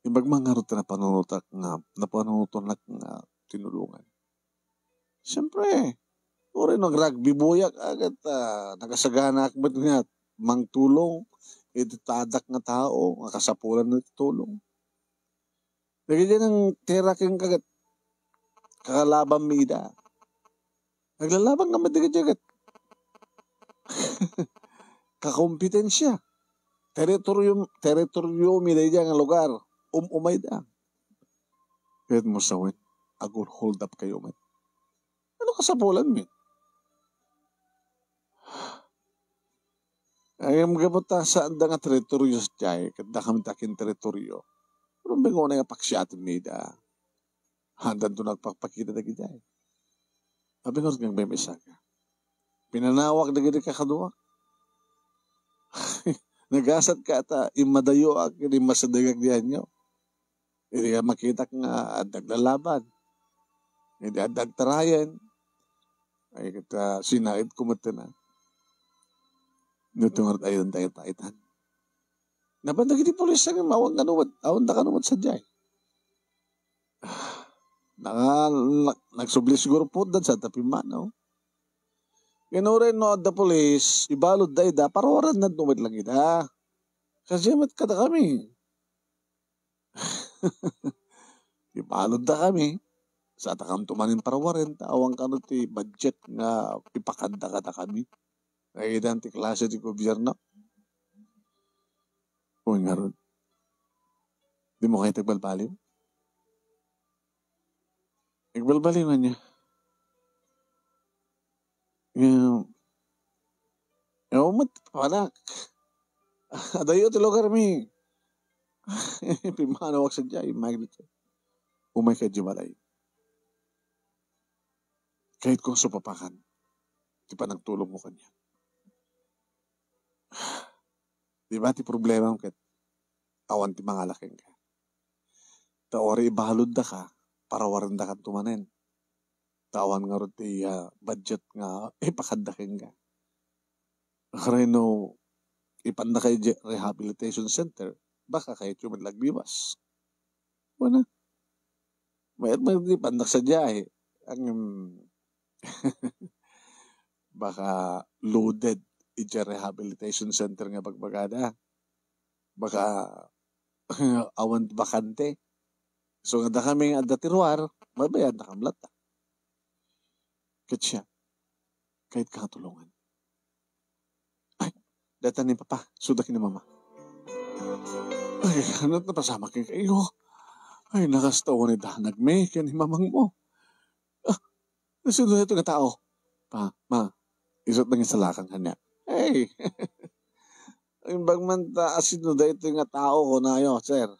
Ibag mga ruta na panunutak nga, napanunutunak nga tinulungan. Siyempre, uri nag-rugby boyak agad, nagasagana akbat nga, mangtulong, ititadak nga tao, makasapulan na tulong. Lagi dyan ang teraking kagat, kakalaban mida. Naglalaban ka madigat-jagat. Kakompetensya. Teritoryo mida dyan ang lugar. Umay da. Kahit mo sawin, agul hold up kayo man. Ano kasapulan mo? Ay, magabot ta sa anda nga teritoryo sa jay, kada kami takin teritoryo. Pero bingo na nga paksyatin nida. Handan to nagpapakita na gijay. Sabi nga rin may isa ka. Pinanawak na gini kakaduwa. Nagasat ka ata, imadayo ak, hindi masadagag diyan nyo. Hindi ka makita nga adag lalaban. Hindi adag tarayan. Ay kita sinait kumata na. Nutungat ayon tayo taitan. Napandag iti polis nga mawag kanumad. Awan na kanumad sa jay. Nagsubli siguro po dan sa tapimanaw. Ganurin no the police, ibalod da ida, paroran na numad lang ida. Kasi mat kada kami. Ibalod da kami. Sa takam tumanin parawarin, awang kanot ti budget nga ipakanda kada kami. Ay idan ti klase ti gobyerno. Uy nga ron. Di mo kayo tagbalbaliw? Nagbalbaliw nga niya. Umat panak. Adayo ti lugar mi. Pimanawak sa jay. Umay ka jibalay. Kahit kung supapakan, di pa nagtulong mo kanya. Di ba ti problema mo kahit awan ti mga laking ka. Taori ibalod da ka, para waran da ka tumanen. Tawan nga rin ti budget nga ipakadaking ka. Kareno, ipanda kay rehabilitation center, baka kayo yung lagbiwas. Wala. Mayat magdipandak sa diyahe. Ang baka loaded iti rehabilitation center nga bagbagada. Baka awan bakante. So nga da kami nga da tiruar, mabayad na kamlat. Kat siya, kahit katulungan. Ay, data ni papa, sudakin ni mama. Ay, ano na pasama kayo? Ay, nakastawa ni Danag me, kaya ni mamang mo. Nasunod ito nga tao. Pa, ma, isot nang isalakan kanya. Hey, yung bagman asin da ito nga tao ko na ayo, sir.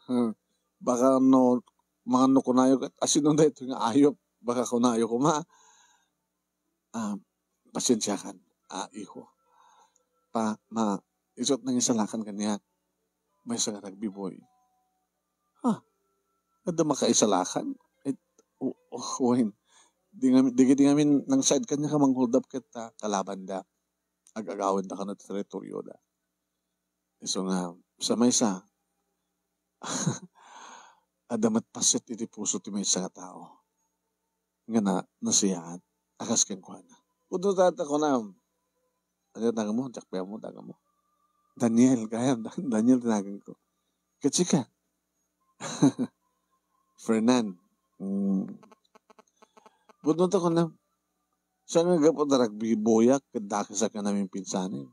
Baka no, mga no ko na ayo, asin da ito nga ayop. Baka ko na ayo ko ma. Pasensya kan, iho. Pa, ma, isot nang isalakan kanya. May sa rugby boy. Kada makaisalakan. Uwain. Di ngamin nang side kanya ka mang hold up kita kalaban da. Agagawin da ka na teritoryo da. So nga, sa may sa, adamat pasit iti puso ti may sa tao. Nga na, nasiyaan. Akas kang kuha na. Puto tata ko na, ano taga mo? Jakpea mo, taga mo. Daniel, kaya, Daniel tinagan ko. Katsika. Fernan. Puto ko na, siya nga gapot na rugby boyak, kadakasa ka namin pinsanin.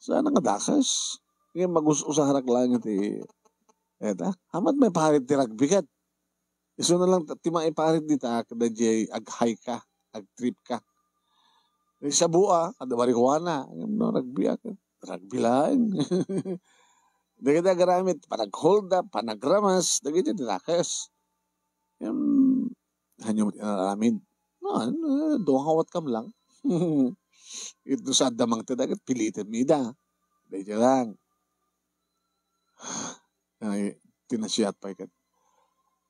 Sana nga dakas. Ngayon mag-usaharak lang iti, eta, hamat may parit ti rugby kat. Iso na lang, timang iparit dita, kada jay, ag-high ka, ag-trip ka. Sa buwa, kada marihuana, no, rugby ka. Rugby lang. Dagiti agaramit, panag-hold up, panagramas, dagiti dakas. Hanyo mo tinaramin. No, doon kawat kam lang. Ito sa damang tadagat, pilitin mida. Dahil lang. Ay, tinasiyat pa ikat.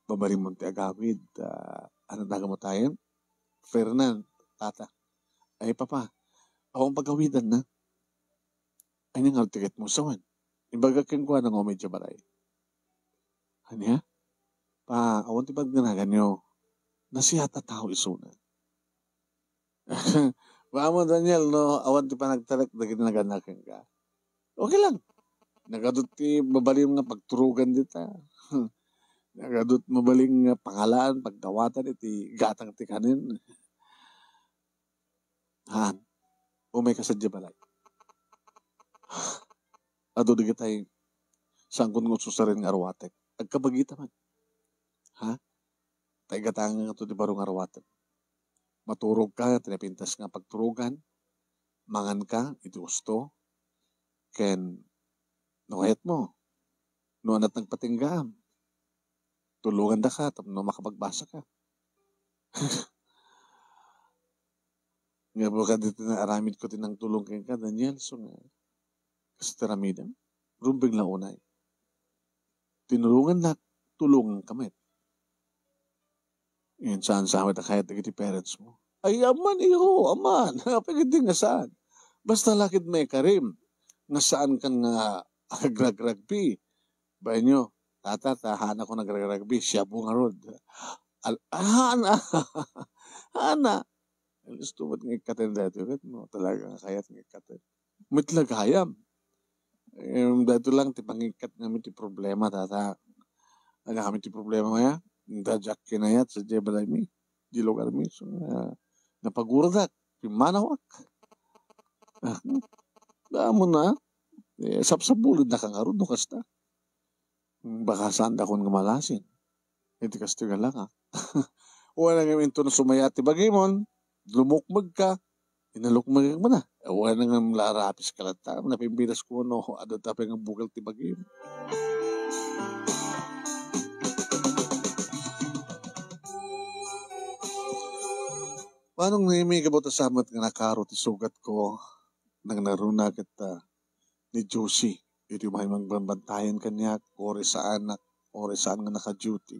Babaring mo ti agawid. Ano taga mo tayo? Fernan, tata. Ay, papa, akong pagawidan na. Ay, nangal tiket mo sawan. Ibaga kang kuha ng omedya baray. Ano ya? Pa, awan ti pagdanagan nyo. Nasiyata tao isuna. Baka mo, Daniel, no, awan ti panagtalak, dagiti naganakan ka. Okay lang. Nagadot ti babaling nga pagturugan dita. Nagadot mabaling nga pangalaan, pagdawatan, iti gatang ti kanin. Umay ka sa balay. Ado di kitay, sangkon nga susarin nga arwatek. Agkabagita man. Tay gatang nga ito di barong arwatek. Maturog ka, tinapintas nga pagturugan. Mangan ka, iti gusto. ken noet mo. Noon at nagpatinggam. Tulungan da ka, tapos no makapagbasa ka. Nga po ka dito na aramid ko tinang tulong kay ka, Daniel. So nga, kasi taramidam. Rumbing lang unay. Tinulungan na, tulungan kamit. Yan saan sa amin na kahit nagiti parents mo. Ay, aman, iho, aman. Pagkiti nga saan. Basta lakit may karim. Nga saan kan nga agrag-rugby. Bayan nyo, tahan ako nagrag-rugby. Siya bunga rod. Hana. Hana. Gusto mo't nga ikatin dati. No, talaga kayat nga ikatin. Mitlagayam. Dito lang, tipangikat namin ti problema, tata. Ano kami ti problema maya? Dajak kinayat sa Jebalay mi. Di lugar mi. So, napagurdak. Pimanawak. Damo na. Sapsabulid na kangarod no kasta. Baka saan da kong gamalasin. Hindi kasta nga lang ha. Wala nga minto na sumayati bagimon. Lumukmag ka. Inalukmag mo na. Wala nga larapis ka lang ta. Napimbilas ko no. Ano tapay nga bukal ti bagimon. Paano nga may kabota samat nga nakaro ti sugat ko nang naruna kita ni Josie. Ito may magbantayan kanya ore sa anak, ore saan nga naka-duty.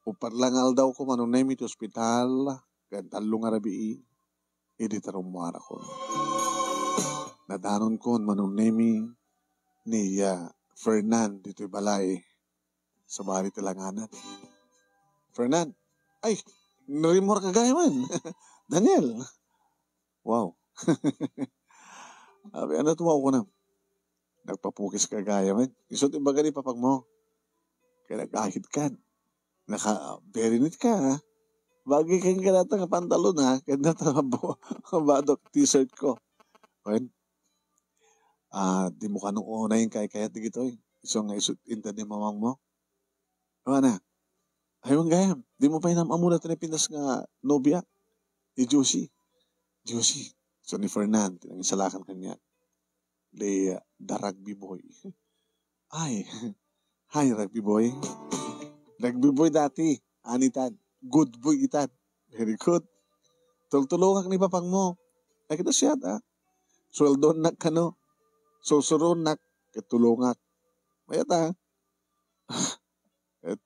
Uparlangal daw ko manunay mi ti ospital, gantalong arabi iti tarumwara ko. Nadanon ko manunay mi ni Fernand dito balay sa bari tilanganan. Fernand, ay! Narimor ka gaya man. Daniel. Wow. Ano tuwa ko na. Nagpapukis ka gaya man. Isot yung bagay papag mo. Kaya nag-ahit ka. Naka-berinit ka ha. Bagay kayong kanata nga pantalon ha. Kaya natababo. Badok t-shirt ko. Okay. Di mo ka nung unay yung kaya di gito eh. Iso nga isot inta ni mamang mo. Ano na? Ayun gayam. Di mo pa inamamuna ito na pinas nga nobya. Ni Josie. Josie. So ni Fernand. Ang isalakan kanya. The rugby boy. Ay. Hi, rugby boy. Rugby boy dati. Anitan. Good boy itan. Very good. Tultulungak ni papang mo. Nakita siya ha. Sweldo nak kano. Susuron nak. Katulungak. Mayat ha. At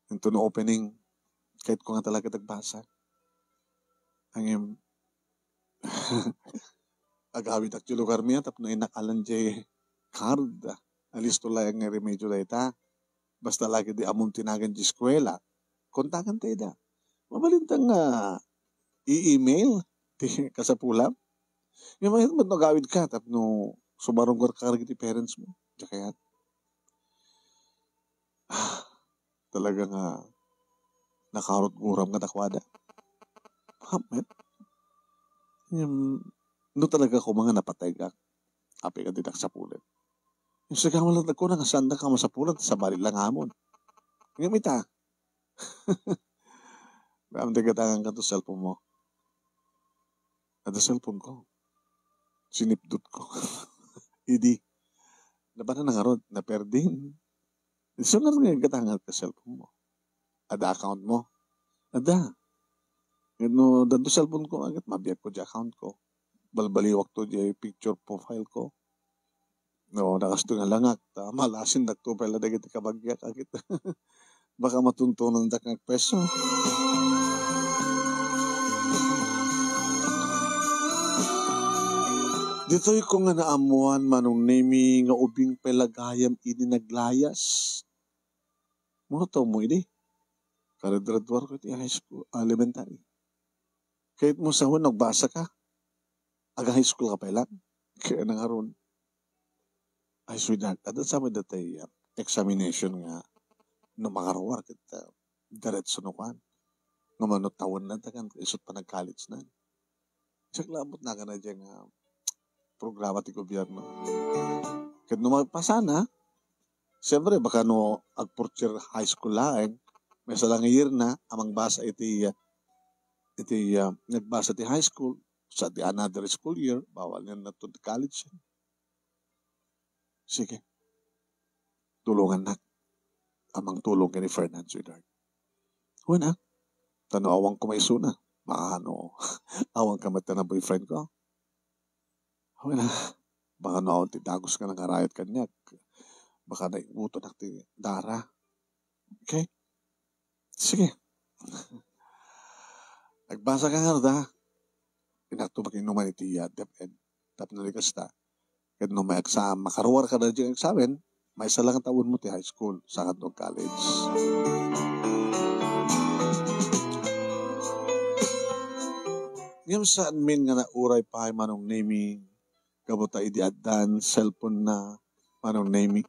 ito no opening, kahit ko nga talaga nagbasa, ang agawid at yung lugar miya, tapos na inakalan jay card, alisto lang nga remedyo na ita, basta lagi di among tinagan di eskwela, kontakan tayo da. Mabalintang i-email, di kasapulam. Yung mga ba't nagawid ka, tapos no sumarong ka di parents mo, kaya talagang nakarot guram nga takwada. Hamet. No talaga ko mga napatay ka. Api ka dinak sa pulit. Yung sigang walang ko nga sanda ka sa pulit sa bali lang hamon. Yung mita. Ramde ka tangang ka to cellphone mo. At cellphone ko. Sinipdut ko. Idi. Laban na nangarod. Naperdin. So nga gatangat ka cellphone mo. Ada account mo. Ada. No, danto cellphone ko agad mabiyag ko di account ko. Balbaliwak to di picture profile ko. No, nakasto nga langak. Malasin nagtupay la dagiti kabagyak agit. Baka matuntunan da kang peso. Dito'y ko nga naamuan manong nemi nga ubing pelagayam ini naglayas. Mga tao mo ini. Karadradwar ko iti high school, elementary. Kahit mo sa nagbasa ka, aga high school ka pa lang. Kaya nang aron. Ay, sweetheart, at sa amin datay examination nga no makarawar kita diretso no kan. Nga manutawon na tagan, isot pa nag-college na. Tsak labot na ka na dyan nga programa ti gobyerno. Kahit no magpasa na, siyempre, baka no, ag-portier high school lang, may salang year na, amang basa iti nagbasa ti high school, Sa the another school year, bawal yan na to the college. Sige, tulungan na. Amang tulong ka ni Fernand Sweetheart. Wala, tanawang ko may suna. Maano, awang ka mata na boyfriend ko. Wala, baka noon titagos ka ng harayat kanyak. Baka naiuto na ti Dara. Okay? Sige. Nagbasa ka nga da. Pinakto makinuman iti DepEd. Tap na likas ta. Kaya nung may exam, makaruwar ka na dyan examen, may isa lang ang taon mo ti high school sa Katong College. Ngayon saan min nga nauray pa ay manong naming kabuta idi adan cellphone na manong naming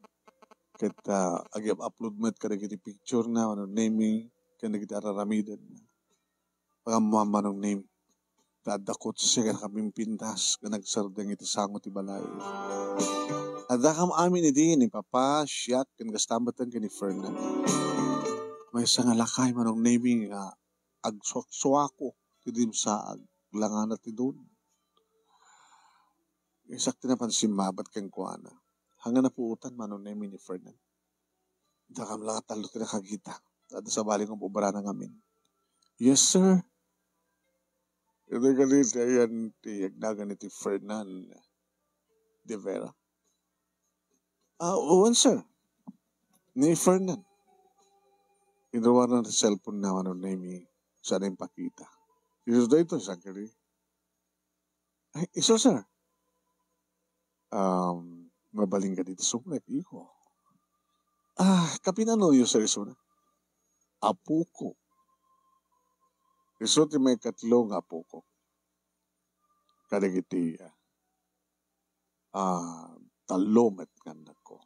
kita agib upload mo kada kiti picture na manong naming kada kiti araramidan na pagkamuha manong naming dadakot siya ka kaming pintas ka nagsardang iti sangot ti balay. Ada kam amin idi ni Papa, siyak, kan gastambatan ka ni Fernand. May isang alakay manong naming agswak-swako tidim sa langan at doon. Isakti na pansin mabat kang kuana. Hanga na puutan manong naming ni Fernand. Ada kam lang talo tinakagita. Ada sa baling ang ubara ng amin. Yes, sir. Ito galit ayan tiyagnagan ni Fernand de Vera. Uwan, sir. Ni Fernand. Inawa na sa cellphone na ano naming sana yung pakita. Iso da ito, sakari. Ay, iso, sir. Mabaling ka dito. Sumrek, iho. Kapinano yung sir, iso na. Apo ko. Iso ti may katlong apo ko. Kadagiti, talomet nga ko.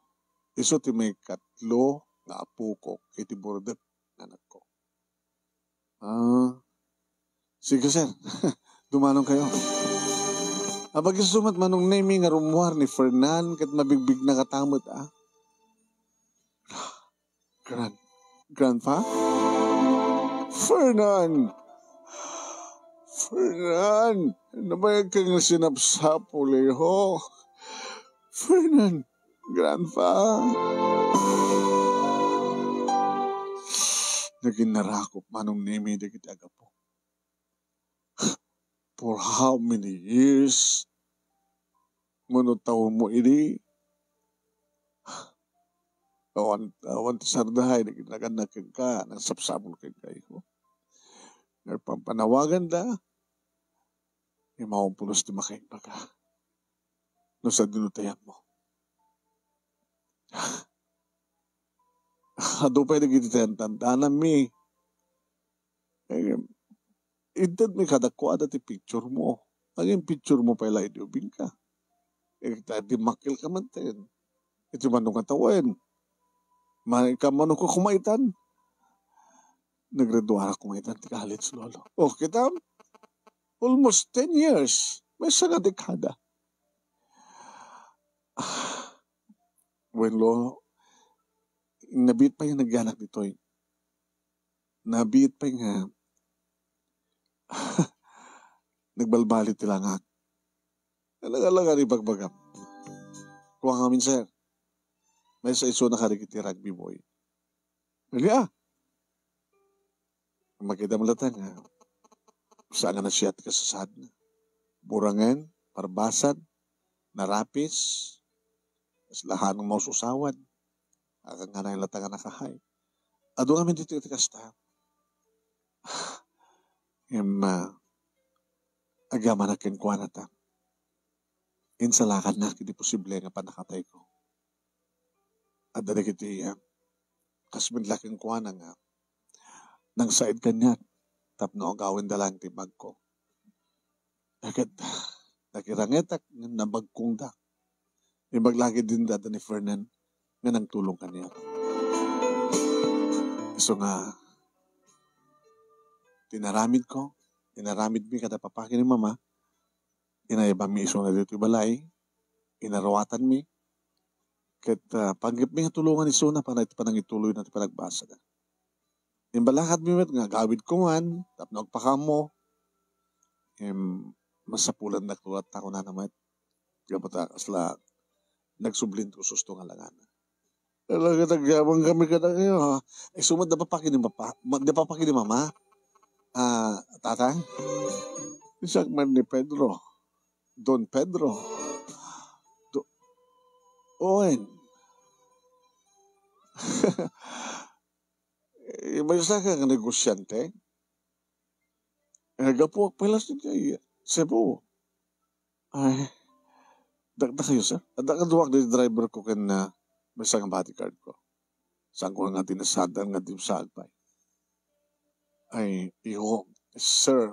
Iso ti may katlo nga apo ko. Iti bordet nga ko. Sige, sir. Dumanong kayo. Abag isumat manong naming nga rumuar ni Fernand kat mabigbig na katamot, Grandpa? Fernand! Fernand! Nabayag ka nga sinapsapo, Leho. Fernand! Grandpa! Naging narakop manong naming dagit agapo. For how many years? Manutaw mo ini? Awan ti sardahay, naginaganakag ka, nagsapsapon kag kayo. Nagpampanawagan da, yung maumpulos ti makain pa ka. No sa dinutayan mo. Ado pa yung nagititayan, tandanan mi. Idad may kadakwada ti picture mo. Ang picture mo pa ila idiubing ka. Di makil ka man ten. Ito manong katawen. Manong ko kumaitan. Nagreduara kumaitan ti college, lolo. Kita, almost 10 years. May sana dekada. When lolo, nabit pa yung nagyanak dito. Nabit pa yung nagbalbalit tilangak. Alaga ni bagbagam. Kuha kami, sir. May sa iso nakarikiti rugby boy. Hindi Makita mo latang saan na siya at kasasad na. Burangan, parbasan, narapis, lahan ng maususawan. Akang nga na yung latang nakahay. Ado kami dito itikasta. Agaman na kinkwa na ta. Insalakan na, hindi posible nga panakatay ko. At dada kiti, kasmin laking kwa na nga, nang side kanya, tapno ang gawin dalang tibag ko. Nakirangetak, nabagkong da. Ibaglagi din dada ni Fernand, nga nang tulong kanya. So nga, tinaramid mi kada papakin ni mama, inayabang mi iso na dito balay, inarawatan mi, kat panggip mi nga tulungan iso na, para ito pa nang ituloy na ito panagbasa na. Imbalakad mi met nga, gawid ko man, tapno agpakam mo, masapulan na kulat ako na naman. Kapatakas lang, nagsublin ko susto nga langan. Talaga nagyabang kami ka na kayo, ha? Eh, sumad na papaki ni mama? Tatang? Isang man ni Pedro. Don Pedro. Owen. May isa ka nga negosyante. Nagapuak pala siya. Cebu. Ay, dagda kayo, sir. Dagdaduwak na yung driver ko kan may isang bodyguard ko. Saan ko nga tinasadan nga di sa agpay. Ay, iho, sir,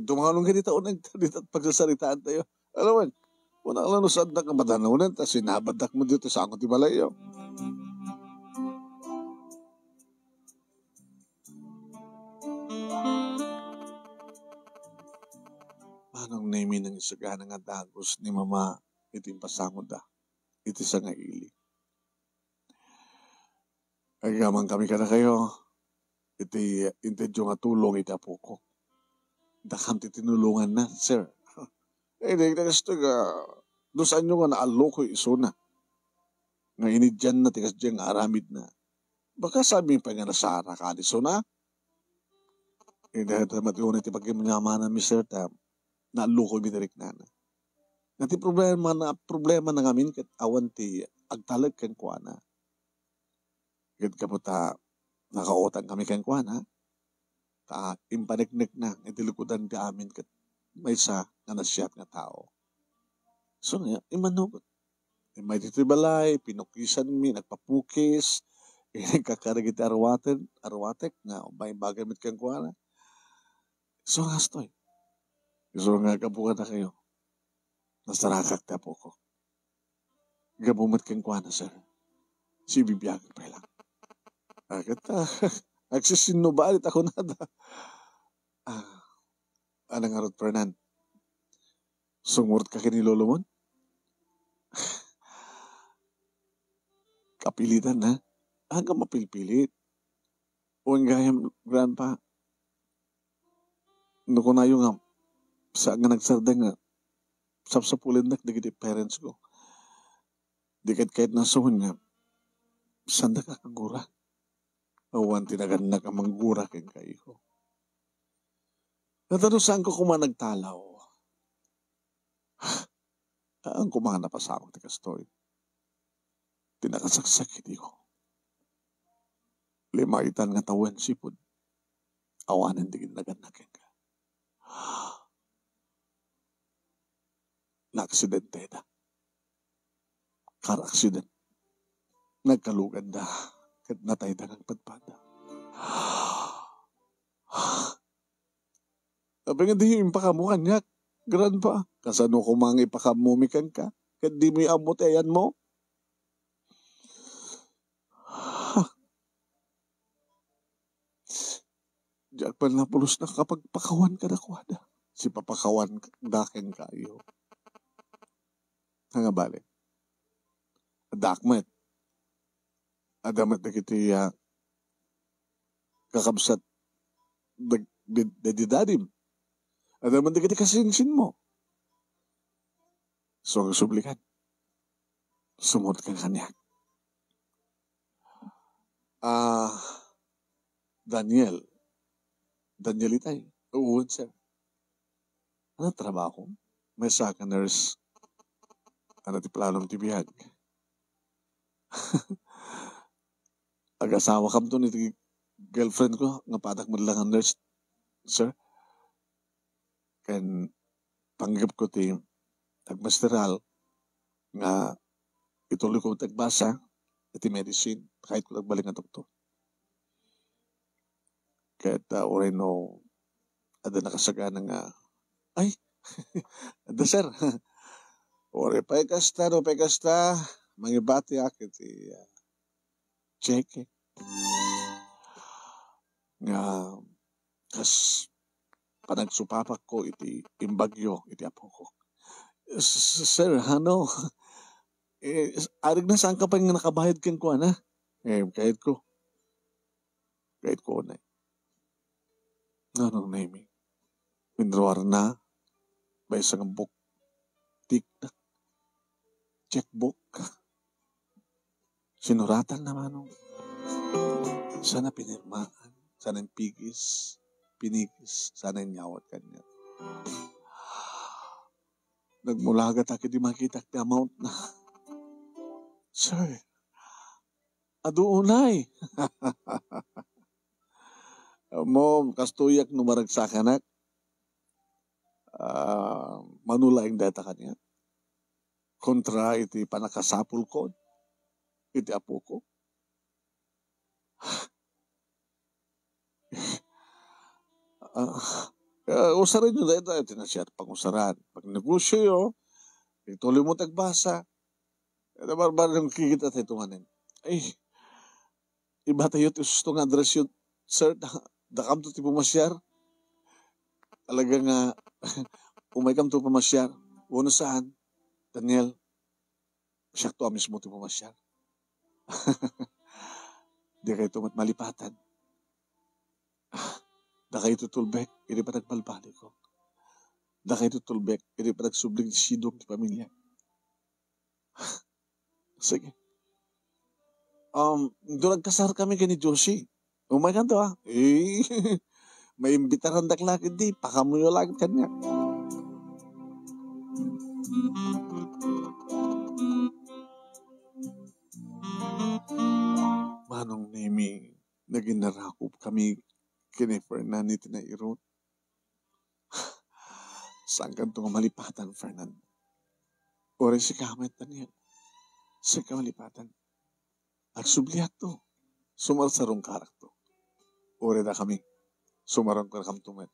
dumangalong ganito unang dito at pagsasaritaan tayo. Alam mo, unang alam no saan na ka madanunan, tas sinabadak mo dito sa akong tibalayo. Anong name ng isagana nga dagos ni mama itim pasangod da. Iti sa nga ili. Ay gamang kami ka na kayo. Iti intedyo nga tulong iti apo ko. Dakam ti tinulungan na, sir. Eh, di ka gusto nga, doon nyo nga naalo ko iso na. Nga inidyan na, tikas dyan nga aramid na. Baka sabi pa nga nasara ka, iso na. Eh, dahil matiunay ti pagkimanyaman na, Mr. Tam, naalo ko binirik na na. Nati problema na ngamin kat awan ti agtalag kang kuana. Kat kaputa, nakautang kami kang kuana. Impaniknik na, itilukudan ti amin kat may isa nga nasyat nga tao. So nga, imanugot. May titibalay, pinukisan mi, nagpapukis, nagkakaragit arwatek, nga may bagay mit kang kuana. So nga stoy. So nga kabukan na kayo. Nasarakak na po ko. Gabumat kang kuana, sir. Si bibiyag pa lang. Agad nagsisinubalit ako nada. Anang arot, Fernan? Sungurt ka kinilolo mo? Kapilitan na. Hanggang mapilpilit. O ang gayam, grandpa. Nuko na yung sa nga nagsarda nga sapsapulin na digiti parents ko. Dikit kahit nasuhon nga sanda ka kagura. Awan tinaganak ang manggura keng kayo. Natanusan ko kumanagtalaw. Ang kumana pa sa akong tikastoy. Tinakasaksak hindi ko. Limaitan nga tawan sipod. Awanan digin naganakin ka. Na-aksidente na. Kar-aksident. Nagkalugan na. Kat natay na ng padpada. Sabi nga di yung impakamukan niya. Grandpa. Kasano ko mga ipakamumikan ka. Kat di mo yung amutayan mo. Diyan pa napulos na kapag pakawan ka na kuwada. Si papakawan daking kayo. Nga balik. Dakmet. Adamat na kiti kakabsat dedidadim. Adamat na kiti kasinsin mo. So ang sublikan. Sumot ka kanya. Daniel itay. Uwan sir. Ano trabaho? May saka nurse. Ano ti planom ti biyag? Ag-asawa kam to ni girlfriend ko. Nga patak mo lang ang nurse. Sir. Kan panggap ko ti tagmasteral nga ituloy ko tagbasa iti medicine. Kahit ko nagbalik nga doktor. Kahit oreno ada nakasagana nga ay ada sir. Ore pekasta mangibati akit si check nga kas panagsupapak ko iti imbagyo iti apo ko. Sir, ano? Arig na saan ka pa yung nakabayad kang ko, ana? Kahit ko na. Anong naming? Mindroar na, Bay isang book. Tik-tak. Checkbook. Sinuratan naman. Sana pinirmaan. Sana pigis. Pinigis. Sana nyawat kanya. Nagmulagat ako di makita the amount na. Sir, aduunay. Mo, kastuyak numarag sa kanak. Manulaing data kanya. Kontra iti panakasapul ko. Iti apo ko. Usarin nyo dito. Ito na siya pang-usaran. Pag negosyo yun, ituloy mo tagbasa. Ito barbar yung kikita tayo tumanin. Ay, iba tayo gusto nga address yun. Sir, dakam to ti pumasyar. Talaga nga, umaykam to pumasyar. Uno saan? Daniel, siya to mismo ti pumasyar. Di kayo tumat malipatan. Da kayo tutulbek, hindi pa nagbalbali ko. Da kayo tutulbek, hindi pa nagsublig di sidong ti pamilya. Sige. Doon nagkasar kami kay ni Josie. Umayan to may imbitaran daklak hindi, pakamuyo lang kanya. Manong Nemi, naging narakop kami kini Fernan iti na irot. Saan ka itong malipatan, Fernan? Ore si Kamet, Daniel. Sa kamalipatan. At sublihat to. Sumarsarong karak to. Ore na kami. Sumarong karakam tumet.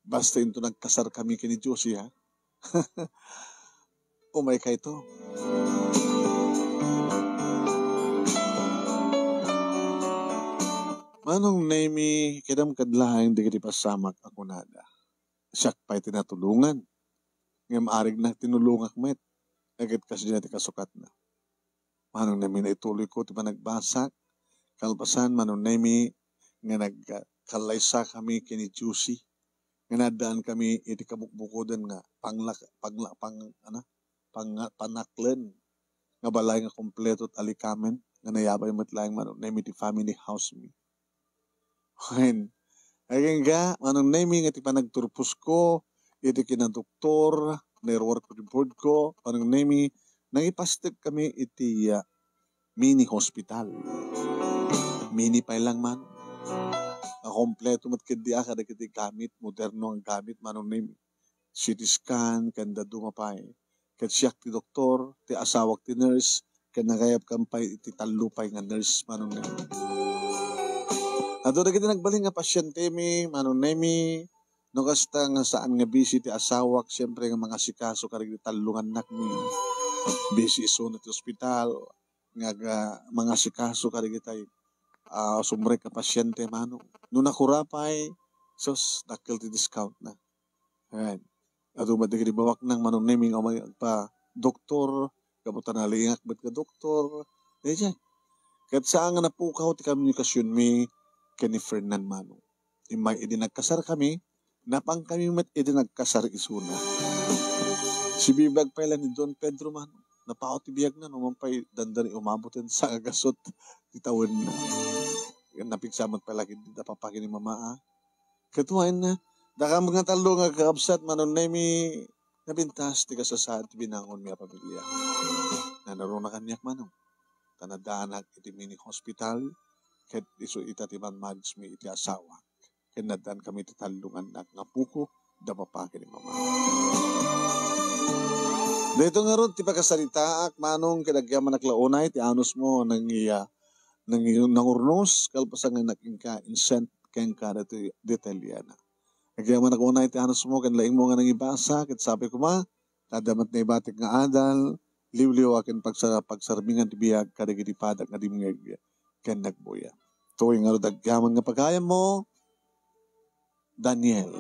Basta ito nagkasar kami kini Josie, ha? Umay ka ito. Manong Nemi, kidam kadlahan di kiti pasamak ako nada. Siyak pa'y tinatulungan. Ngam arig na tinulungak met. Agad kasi dyan kasukat na. Manong Nemi na ituloy ko, tiba nagbasak. Kalpasan, Manong Nemi, nga nagkalaysa kami kini Josie. Nga nadaan kami, iti kabukbukodan nga, panaklen. Nga balay nga kompleto at alikamen. Nga nayabay matlayang Manong Nemi, ti family house me. Ngayon, ayun nga, Manong Nemi, nga ti panagturpos ko, iti kinadoktor, nai-work ko di board ko, Manong Nemi, nangipastig kami iti mini hospital. Mini pa lang man. Kompleto matkidi kada kiti gamit, moderno ang gamit, Manong Nemi. CT scan, kanda dumapay. Kat siyak ti doktor, ti asawak ti nurse, kan nagayap kampay iti talupay nga nurse, Manong Nemi. Ato na kita nagbaling nga pasyente mi, Manong Nemi, no kasta nga saan nga busy ti asawak, siyempre nga mga sikaso karigi talungan nak ni busy iso na ti ospital, nga mga sikaso karigi tayo sumrek ka pasyente, Manong. Nung nakurapay, sos, nakil ti discount na. Ayan. Ato matigil bawak ng Manong Nemi nga pa doktor, kaputan halingak ba't ka doktor, dyan. Kat saan nga napukaw ti komunikasyon mi, kani Fernan, Manong. Imay idinagkasar kami, napang kami met idinagkasar isuna. Si bibag pa ilan ni Don Pedro, Manong. Napao ti biyag na, naman pa'y dandani umabutin sa agasot, titawin na. Napigsamot pala, hindi napapagin ni Mama, Katuwain na, daka mga talo nga kaabsat, Manong Nemi, nabintas, ti kasasad, ti binangon miya pamilya. Nanaro na kanyak, Manong. Tanadanak iti mini hospital, ket iso itatiman manage mi iti asawa. Ket nadan kami titalungan na nga puko, dapapake ni Mama. Dito nga ron, ti pagkasalitaak, Manong, kinagyaman naklaunay, ti anos mo, nangurnos, kalpasan nga nakingka, insent, keng kada ti detalyana. Nagyaman naklaunay, ti anos mo, kanlaing mo nga nangibasa, ket sabi ko ma, tadamat na ibatik nga adal, liwliw akin pagsarmingan ti biyag, kadagiti padak nga dimngeg, ken nagbuya. Tuwing nga dagyaman nga pagayam mo, Daniel.